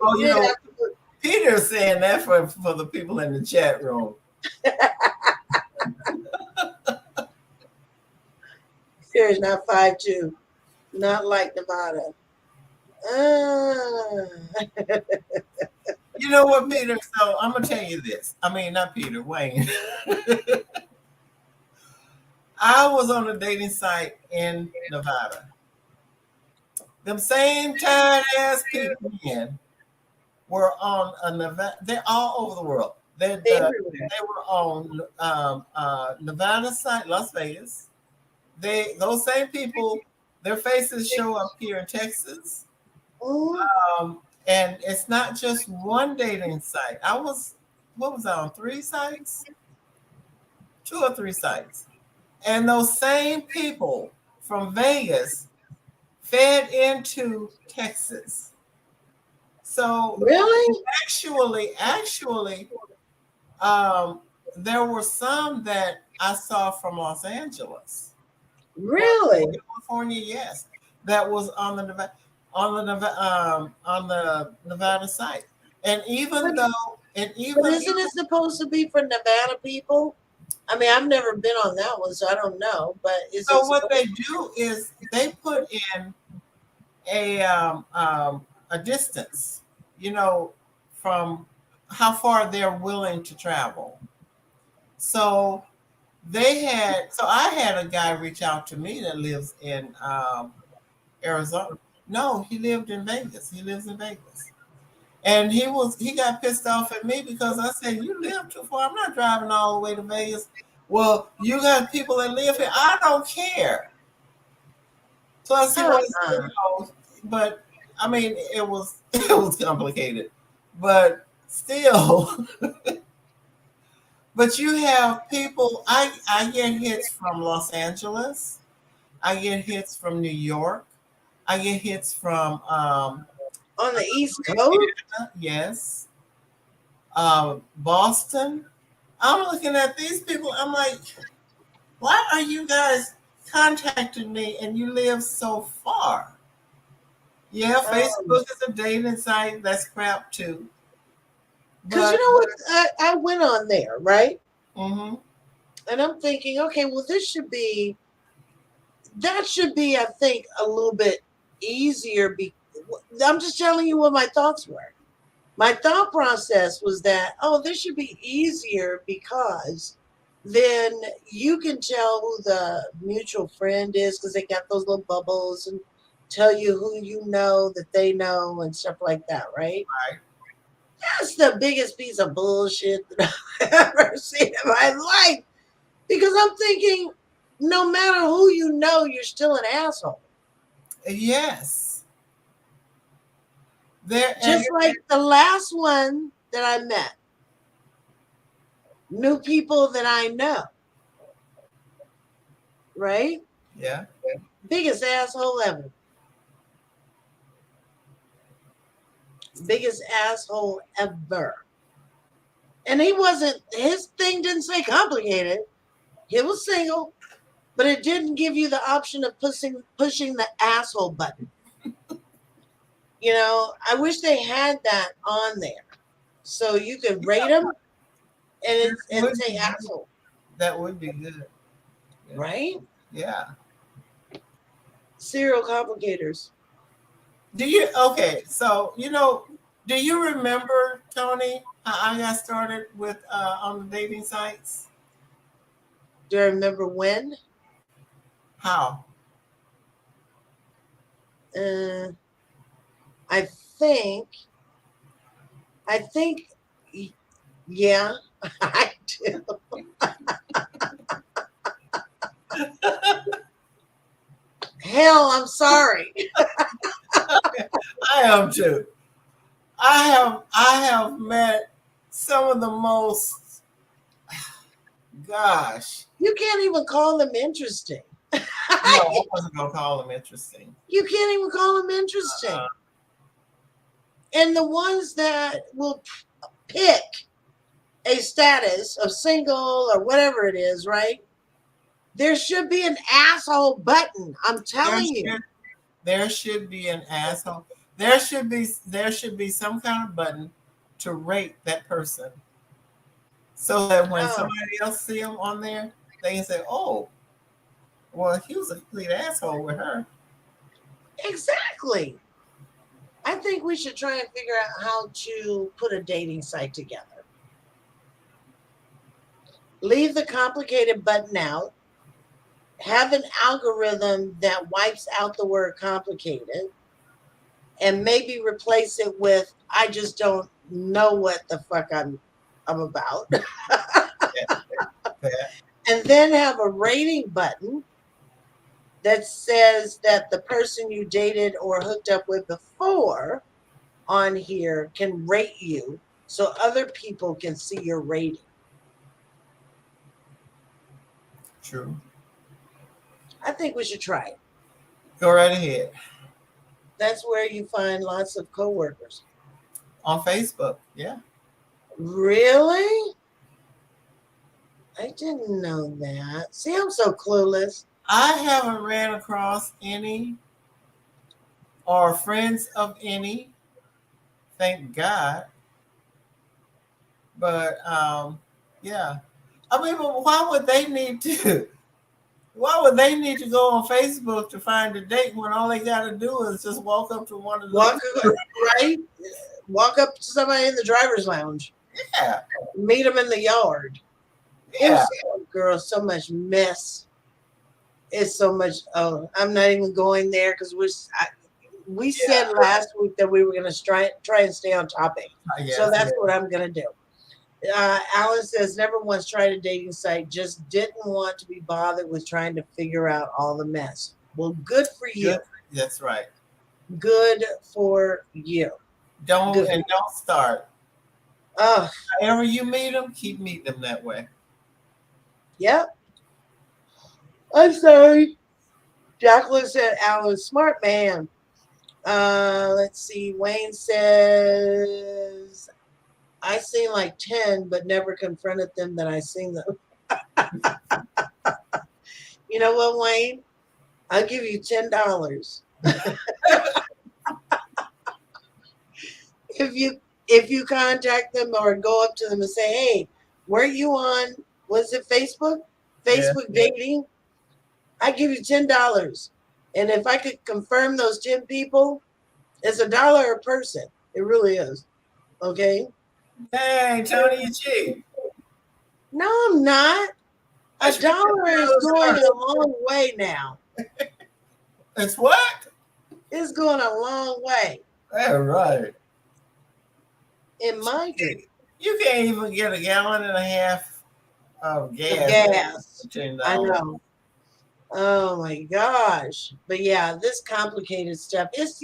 Speaker 2: Oh,
Speaker 1: He didn't have to move.
Speaker 2: Peter's saying that for the people in the chat room.
Speaker 1: Peter's not 5'2", not like Nevada. Ah.
Speaker 2: You know what, Peter? So I'm gonna tell you this. I mean, not Peter, Wayne. I was on a dating site in Nevada. Them same tired ass people men were on a Nevada. They're all over the world.
Speaker 1: Everywhere.
Speaker 2: They were on Nevada site, Las Vegas. Those same people, their faces show up here in Texas.
Speaker 1: Mm,
Speaker 2: And it's not just one dating site. What was I on? 3 sites? 2 or 3 sites. And those same people from Vegas fed into Texas. So
Speaker 1: really?
Speaker 2: actually, um, there were some that I saw from Los Angeles or
Speaker 1: Really?
Speaker 2: California, yes, that was on the Nevada site. And
Speaker 1: But,
Speaker 2: even though, and
Speaker 1: but
Speaker 2: even
Speaker 1: isn't it supposed to be for Nevada people? I mean, I've never been on that one, so I don't know. But is it
Speaker 2: so, what
Speaker 1: supposed?
Speaker 2: they do is they put in a distance, you know, from how far they're willing to travel. So I had a guy reach out to me that lives in Arizona. No, he lived in Vegas. He lives in Vegas. And he got pissed off at me because I said, "You live too far. I'm not driving all the way to Vegas." Well, you got people that live here. I don't care. Plus, he was,
Speaker 1: Uh-uh.
Speaker 2: but I mean, it was it was complicated, but still. But you have people. I get hits from Los Angeles. I get hits from New York. I get hits from
Speaker 1: On the East Coast?
Speaker 2: yes, Boston. I'm looking at these people. I'm like, why are you guys contacting me and you live so far? Yeah,
Speaker 1: Um,
Speaker 2: Facebook is a dating site. That's crap too.
Speaker 1: because you
Speaker 2: But
Speaker 1: know what? I went on there, right?
Speaker 2: mm-hmm,
Speaker 1: And I'm thinking, okay, well, that should be, I think, a little bit easier. I'm just telling you what my thoughts were. My thought process was that, oh, this should be easier because then you can tell who the mutual friend is because they got those little bubbles and tell you who you know that they know and stuff like that, right?
Speaker 2: right.
Speaker 1: That's the biggest piece of bullshit that I've ever seen in my life because I'm thinking, no matter who you know, you're still an asshole.
Speaker 2: Yes, there and
Speaker 1: Just like the last one that I met, new people that I know, right?
Speaker 2: yeah,
Speaker 1: Biggest asshole ever. Biggest asshole ever. And he wasn't, his thing didn't say complicated. He was single, but it didn't give you the option of pushing the asshole button. You know, I wish they had that on there so you could rate them
Speaker 2: that
Speaker 1: and
Speaker 2: would
Speaker 1: say
Speaker 2: be good.
Speaker 1: asshole,
Speaker 2: That would be good. Yeah.
Speaker 1: right?
Speaker 2: Yeah.
Speaker 1: Serial complicators.
Speaker 2: Do you okay? So do you remember Tony how I got started with on the dating sites?
Speaker 1: Do I remember when?
Speaker 2: How?
Speaker 1: Uh, I think, I think, yeah, I do. Hell, I'm sorry.
Speaker 2: I am too. I have met some of the most gosh.
Speaker 1: You can't even call them interesting.
Speaker 2: No, I wasn't gonna call them interesting.
Speaker 1: You can't even call them interesting.
Speaker 2: Uh,
Speaker 1: And the ones that will pick a status of single or whatever it is, right? There should be an asshole button. I'm
Speaker 2: there
Speaker 1: telling you.
Speaker 2: should there should be an asshole. There should be some kind of button to rate that person so that when
Speaker 1: Oh,
Speaker 2: somebody else see them on there, they can say, "Oh, well, he was a complete asshole with her."
Speaker 1: exactly. I think we should try and figure out how to put a dating site together. Leave the complicated button out. Have an algorithm that wipes out the word complicated and maybe replace it with I just don't know what the fuck I'm about.
Speaker 2: Yeah.
Speaker 1: And then have a rating button that says that the person you dated or hooked up with before on here can rate you so other people can see your rating.
Speaker 2: True.
Speaker 1: I think we should try it.
Speaker 2: Go right ahead.
Speaker 1: That's where you find lots of coworkers.
Speaker 2: On Facebook. Yeah.
Speaker 1: Really? I didn't know that. See, I'm so clueless.
Speaker 2: I haven't ran across any or friends of any, thank God. But yeah. I mean, but why would they need to? Why would they need to go on Facebook to find a date when all they got to do is just walk up to one of
Speaker 1: Walk
Speaker 2: those?
Speaker 1: right, walk up to somebody in the driver's lounge,
Speaker 2: Yeah,
Speaker 1: meet them in the yard. It
Speaker 2: yeah.
Speaker 1: was, oh, girl, so much mess. It's so much. Oh, I'm not even going there because we said
Speaker 2: Yeah.
Speaker 1: last week that we were going to try and stay on topic. So
Speaker 2: Yes.
Speaker 1: that's
Speaker 2: Yes.
Speaker 1: what I'm going to do. Alan says, never once tried a dating site, just didn't want to be bothered with trying to figure out all the mess. Well, good for you.
Speaker 2: Good. That's right.
Speaker 1: Good for you. Good for you.
Speaker 2: Don't start.
Speaker 1: Oh,
Speaker 2: However you meet them, keep meeting them that way.
Speaker 1: yep. I'm sorry. Jacqueline said, Alan, smart man. Let's see. Wayne says, I seen like 10, but never confronted them that I seen them. You know what, Wayne? I'll give you $10 if you contact them or go up to them and say, "Hey, were you on? Was it Facebook?
Speaker 2: Yeah.
Speaker 1: Facebook dating? I give you $10, and if I could confirm those 10 people, it's $1 a person. It really is. Okay?
Speaker 2: Dang, Tony, you cheap.
Speaker 1: No, I'm not.
Speaker 2: I
Speaker 1: A
Speaker 2: should get
Speaker 1: dollar is
Speaker 2: those
Speaker 1: going
Speaker 2: first.
Speaker 1: a long way now.
Speaker 2: It's what?
Speaker 1: It's going a long way
Speaker 2: Yeah, right.
Speaker 1: in my group
Speaker 2: You can't even get a gallon and a half of
Speaker 1: of
Speaker 2: gas
Speaker 1: gas.
Speaker 2: for $10.
Speaker 1: I know. Oh my gosh. But yeah, this complicated stuff. It's,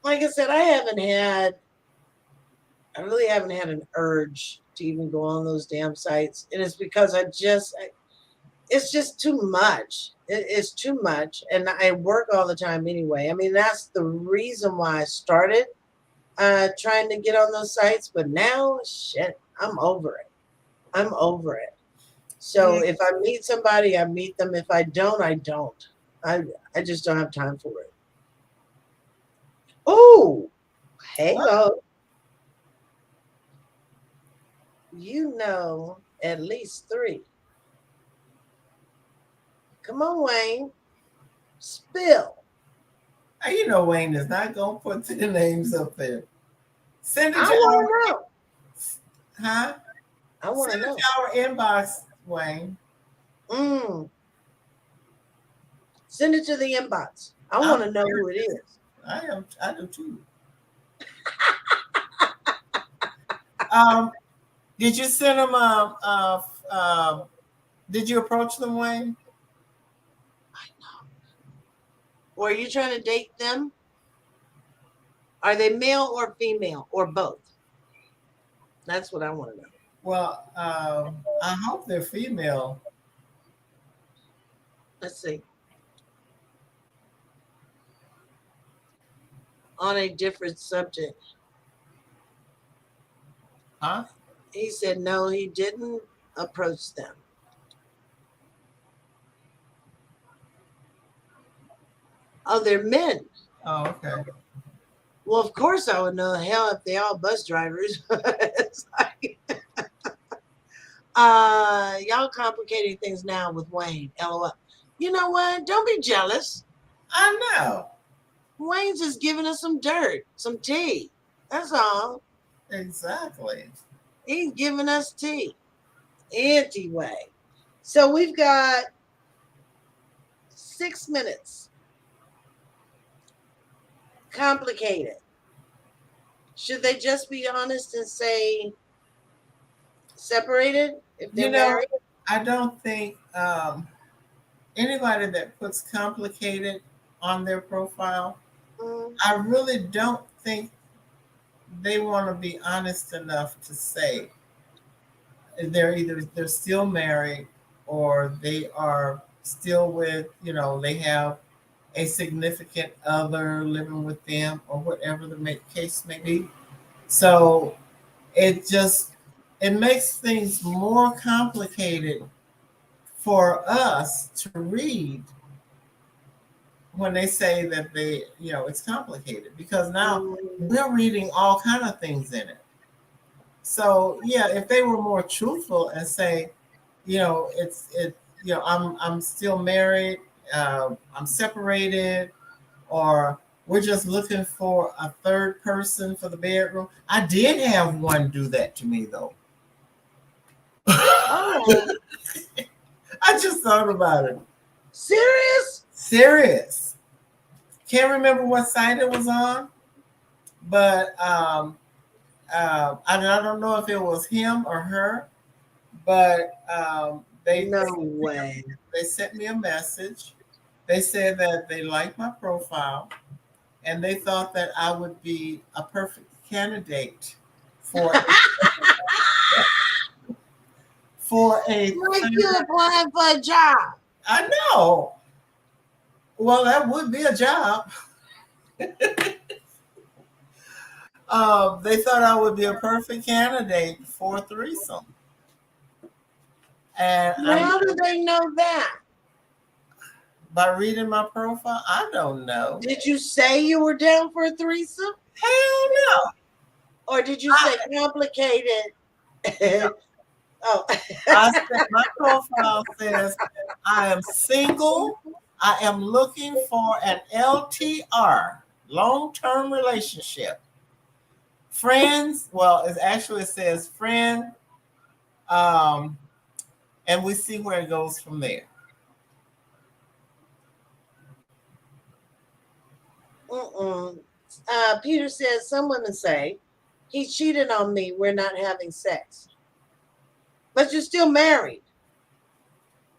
Speaker 1: like I said, I really haven't had an urge to even go on those damn sites. And it's because it's just too much. It's too much. And I work all the time anyway. I mean, that's the reason why I started trying to get on those sites. But now, shit, I'm over it. I'm over it.
Speaker 2: Yeah.
Speaker 1: So if I meet somebody, I meet them. If I don't, I don't. I I just don't have time for it. Oh, hang
Speaker 2: What?
Speaker 1: on. You know at least three. Come on, Wayne. Spill.
Speaker 2: You know Wayne is not gonna put the names up there. Send it
Speaker 1: I
Speaker 2: to
Speaker 1: want
Speaker 2: our
Speaker 1: to know.
Speaker 2: huh?
Speaker 1: I want to
Speaker 2: Send it
Speaker 1: know.
Speaker 2: to our inbox, Wayne.
Speaker 1: Mm. Send it to the inbox. I
Speaker 2: I'm
Speaker 1: want to know who it is.
Speaker 2: I do too. Um, did you send them did you approach them, Wayne?
Speaker 1: Or are you trying to date them? Are they male or female or both? That's what I want to know.
Speaker 2: Well, I hope they're female.
Speaker 1: Let's see. On a different subject.
Speaker 2: Huh?
Speaker 1: He said no, he didn't approach them. Oh, they're men.
Speaker 2: Oh, okay.
Speaker 1: Well, of course I would know. Hell, if they all bus drivers. It's like, y'all complicating things now with Wayne. LOL. You know what? Don't be jealous.
Speaker 2: I know.
Speaker 1: Wayne's just giving us some dirt, some tea. That's all.
Speaker 2: Exactly.
Speaker 1: He's giving us tea. Anyway, so we've got 6 minutes. Complicated. Should they just be honest and say separated if
Speaker 2: You
Speaker 1: they're
Speaker 2: know,
Speaker 1: married?
Speaker 2: I don't think anybody that puts complicated on their profile,
Speaker 1: Mm,
Speaker 2: I really don't think they want to be honest enough to say they're still married or they are still with, they have a significant other living with them or whatever the case may be. So it just it makes things more complicated for us to read when they say that it's complicated because now
Speaker 1: mm,
Speaker 2: we're reading all kind of things in it. So yeah, if they were more truthful and say, I'm still married, I'm separated, or we're just looking for a third person for the bedroom. I did have one do that to me though. I
Speaker 1: oh,
Speaker 2: I just thought about it.
Speaker 1: Serious?
Speaker 2: Serious. Can't remember what site it was on, but I don't know if it was him or her, but
Speaker 1: No way.
Speaker 2: they sent me a message. They said that they liked my profile and they thought that I would be a perfect candidate for for a.
Speaker 1: Like you applying for a job.
Speaker 2: I know. Well, that would be a job. They thought I would be a perfect candidate for a threesome, and
Speaker 1: How do they know that?
Speaker 2: by reading my profile, I don't know.
Speaker 1: Did you say you were down for a threesome?
Speaker 2: Hell no.
Speaker 1: Or did you say complicated? Oh.
Speaker 2: My profile says I am single. I am looking for an LTR, long-term relationship. Friends, well, it says friend, um, and we see where it goes from there.
Speaker 1: Peter says some women say he cheated on me. We're not having sex, but you're still married.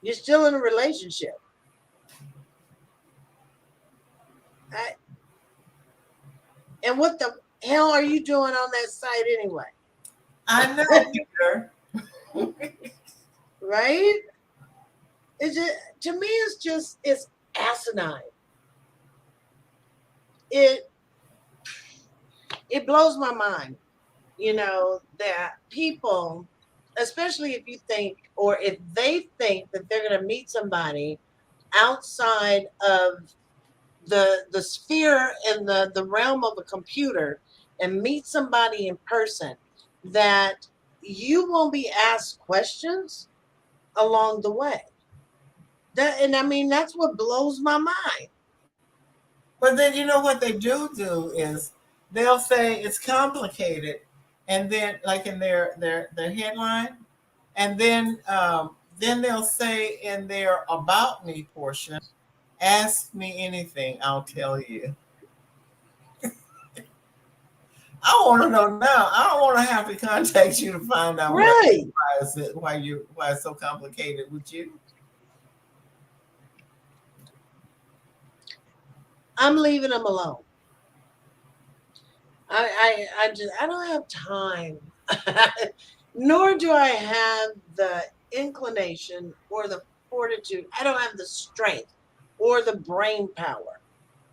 Speaker 1: You're still in a relationship. And what the hell are you doing on that site anyway?
Speaker 2: I know, Peter.
Speaker 1: Right? It's just, to me, it's asinine. It blows my mind, that people, especially if you think, or if they think that they're going to meet somebody outside of the sphere and the realm of a computer and meet somebody in person, that you won't be asked questions along the way. And I mean, that's what blows my mind.
Speaker 2: But then you know what they do is they'll say it's complicated, and then like in their headline, and then they'll say in their about me portion, ask me anything, I'll tell you. I want to know now. I don't want to have to contact you to find out
Speaker 1: Right.
Speaker 2: why it's so complicated with you.
Speaker 1: I'm leaving them alone. I don't have time, nor do I have the inclination or the fortitude. I don't have the strength or the brain power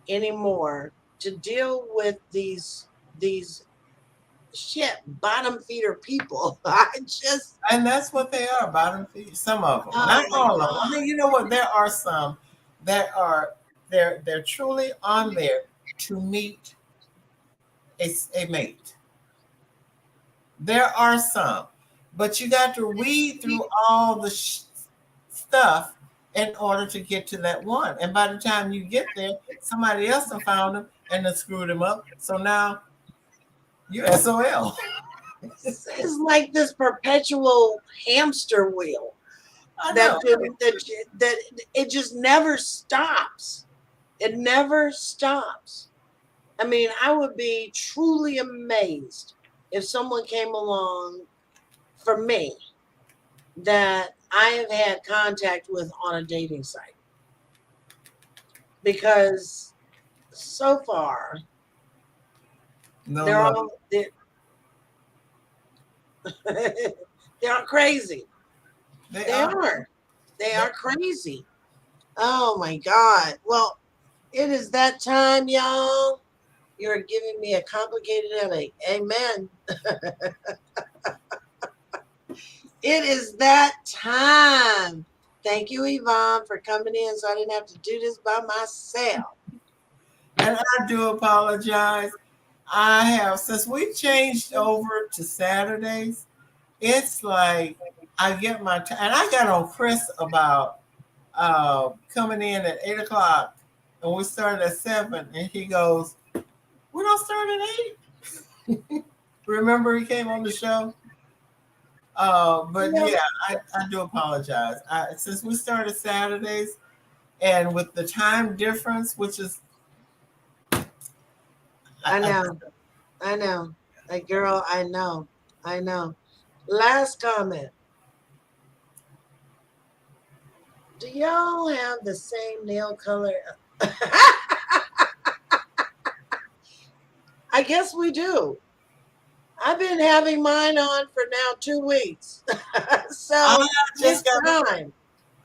Speaker 1: anymore to deal with these shit bottom feeder people.
Speaker 2: And that's what they are, bottom feed. Some of them,
Speaker 1: Oh
Speaker 2: not
Speaker 1: my
Speaker 2: all of them. I
Speaker 1: God.
Speaker 2: mean, you know what? There are some that are they're truly on there to meet a mate. There are some, but you got to weed through all the stuff in order to get to that one. And by the time you get there, somebody else have found them and then screwed them up. So now you're SOL.
Speaker 1: It's like this perpetual hamster wheel
Speaker 2: I
Speaker 1: that,
Speaker 2: know.
Speaker 1: that it just never stops. It never stops. I mean, I would be truly amazed if someone came along for me that I have had contact with on a dating site. Because so far,
Speaker 2: No
Speaker 1: they're
Speaker 2: love.
Speaker 1: all they're crazy.
Speaker 2: They
Speaker 1: They
Speaker 2: are.
Speaker 1: are. They are crazy. Oh my God. Well, it is that time, y'all. You're giving me a complicated headache. Amen. It is that time. Thank you, Yvonne, for coming in so I didn't have to do this by myself.
Speaker 2: And I do apologize. I have, since we changed over to Saturdays, it's like I get my time. And I got on Chris about coming in at 8 o'clock, and we started at 7. And he goes, "We don't start at 8." Remember, he came on the show. But yeah, I do apologize. Since we started Saturdays and with the time difference, which is,
Speaker 1: I
Speaker 2: I
Speaker 1: know. I know. Like, girl, I know. I know. Last comment. Do y'all have the same nail color? I guess we do. I've been having mine on for now 2 weeks.
Speaker 2: I
Speaker 1: So
Speaker 2: just
Speaker 1: it's
Speaker 2: got
Speaker 1: time.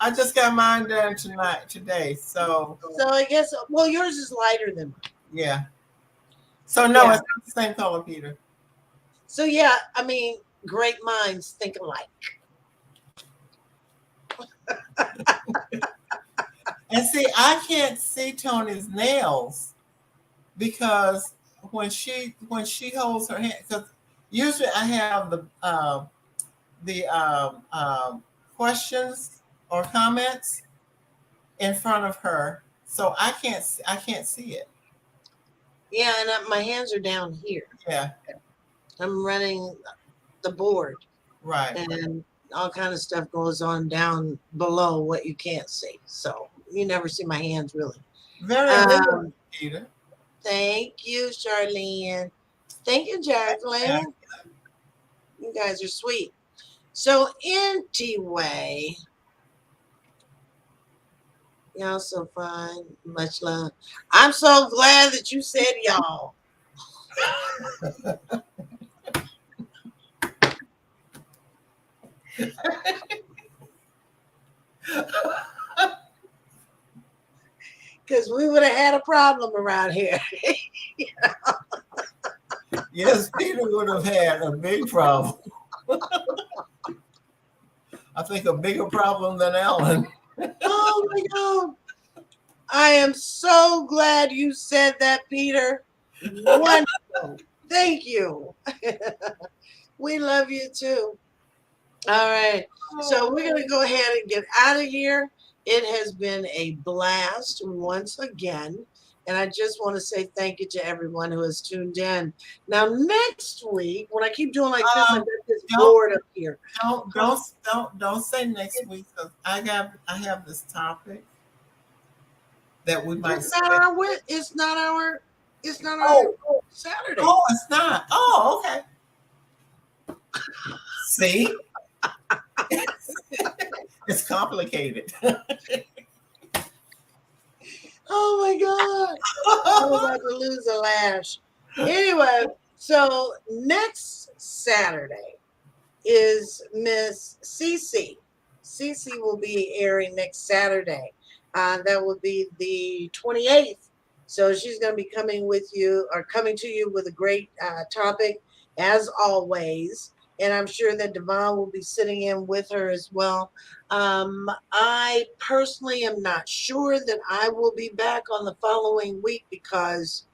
Speaker 2: I just got mine done today. So
Speaker 1: So I guess, well, yours is lighter than mine.
Speaker 2: yeah. So no,
Speaker 1: Yeah.
Speaker 2: it's not the same color, Peter.
Speaker 1: So yeah, I mean, great minds think alike.
Speaker 2: And see, I can't see Tony's nails because when she holds her hand, because usually I have the questions or comments in front of her, so I can't see it.
Speaker 1: Yeah, and my hands are down here.
Speaker 2: Yeah,
Speaker 1: I'm running the board,
Speaker 2: right.
Speaker 1: and all kind of stuff goes on down below what you can't see. So you never see my hands really.
Speaker 2: Very visible,
Speaker 1: Um,
Speaker 2: Peter.
Speaker 1: thank you, Charlene. Thank you,
Speaker 2: Yeah.
Speaker 1: Jacqueline. You guys are sweet. So anyway, y'all so fun. Much love. I'm so glad that you said y'all. Because we would have had a problem around here.
Speaker 2: Yes, Peter would have had a big problem. I think a bigger problem than Ellen.
Speaker 1: Oh my God. I am so glad you said that, Peter. Wonderful. Thank you. We love you too. All right. So we're going to go ahead and get out of here. It has been a blast once again. And I just want to say thank you to everyone who has tuned in. Now, next week, when I keep doing like this, I've got this
Speaker 2: Don't
Speaker 1: board up here.
Speaker 2: don't say next week because I have this topic that we might
Speaker 1: It's not
Speaker 2: spend.
Speaker 1: our it's not our
Speaker 2: Oh,
Speaker 1: Saturday.
Speaker 2: oh, it's not. Oh, okay. See, it's complicated.
Speaker 1: Oh my God. I'm about to lose a lash. Anyway, so next Saturday is Miss Cece. Cece will be airing next Saturday. That will be the 28th. So she's going to be coming to you with a great topic as always. And I'm sure that Devon will be sitting in with her as well. I personally am not sure that I will be back on the following week because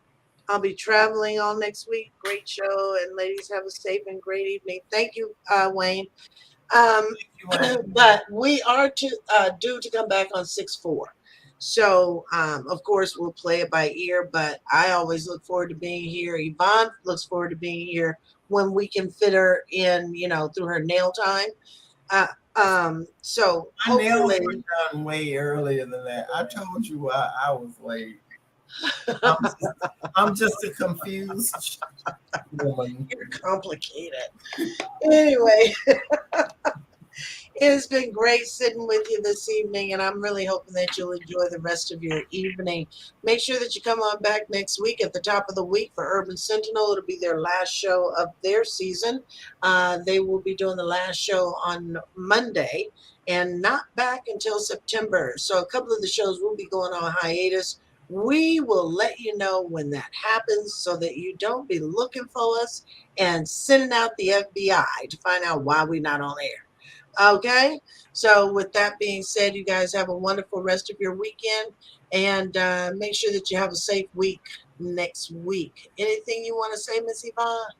Speaker 1: I'll be traveling all next week. Great show, and ladies, have a safe and great evening. Thank you, Wayne. Um, but we are due to come back on 6/4. So, of course, we'll play it by ear, but I always look forward to being here. Yvonne looks forward to being here when we can fit her in, through her nail time. Uh, so
Speaker 2: My nails
Speaker 1: hopefully,
Speaker 2: were done way earlier than that. I told you I was late. I'm just, I'm just a confused woman.
Speaker 1: you're complicated. Anyway, it has been great sitting with you this evening, and I'm really hoping that you'll enjoy the rest of your evening. Make sure that you come on back next week at the top of the week for Urban Sentinel. It'll be their last show of their season. They will be doing the last show on Monday and not back until September. So a couple of the shows will be going on hiatus. We will let you know when that happens so that you don't be looking for us and sending out the FBI to find out why we're not on air. Okay. So, with that being said, you guys have a wonderful rest of your weekend and make sure that you have a safe week next week. Anything you want to say, Miss Yvonne?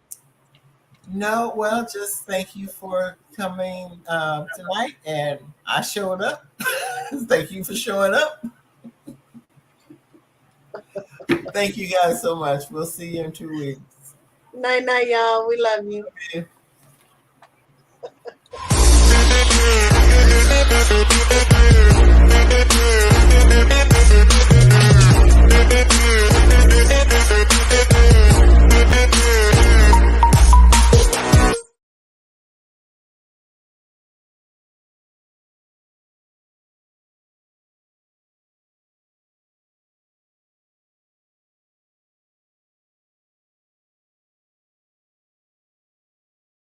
Speaker 2: No, well, just thank you for coming tonight, and I showed up. Thank you for showing up. Thank you guys so much. We'll see you in 2 weeks.
Speaker 1: Night, night, y'all. We love you.
Speaker 2: Okay.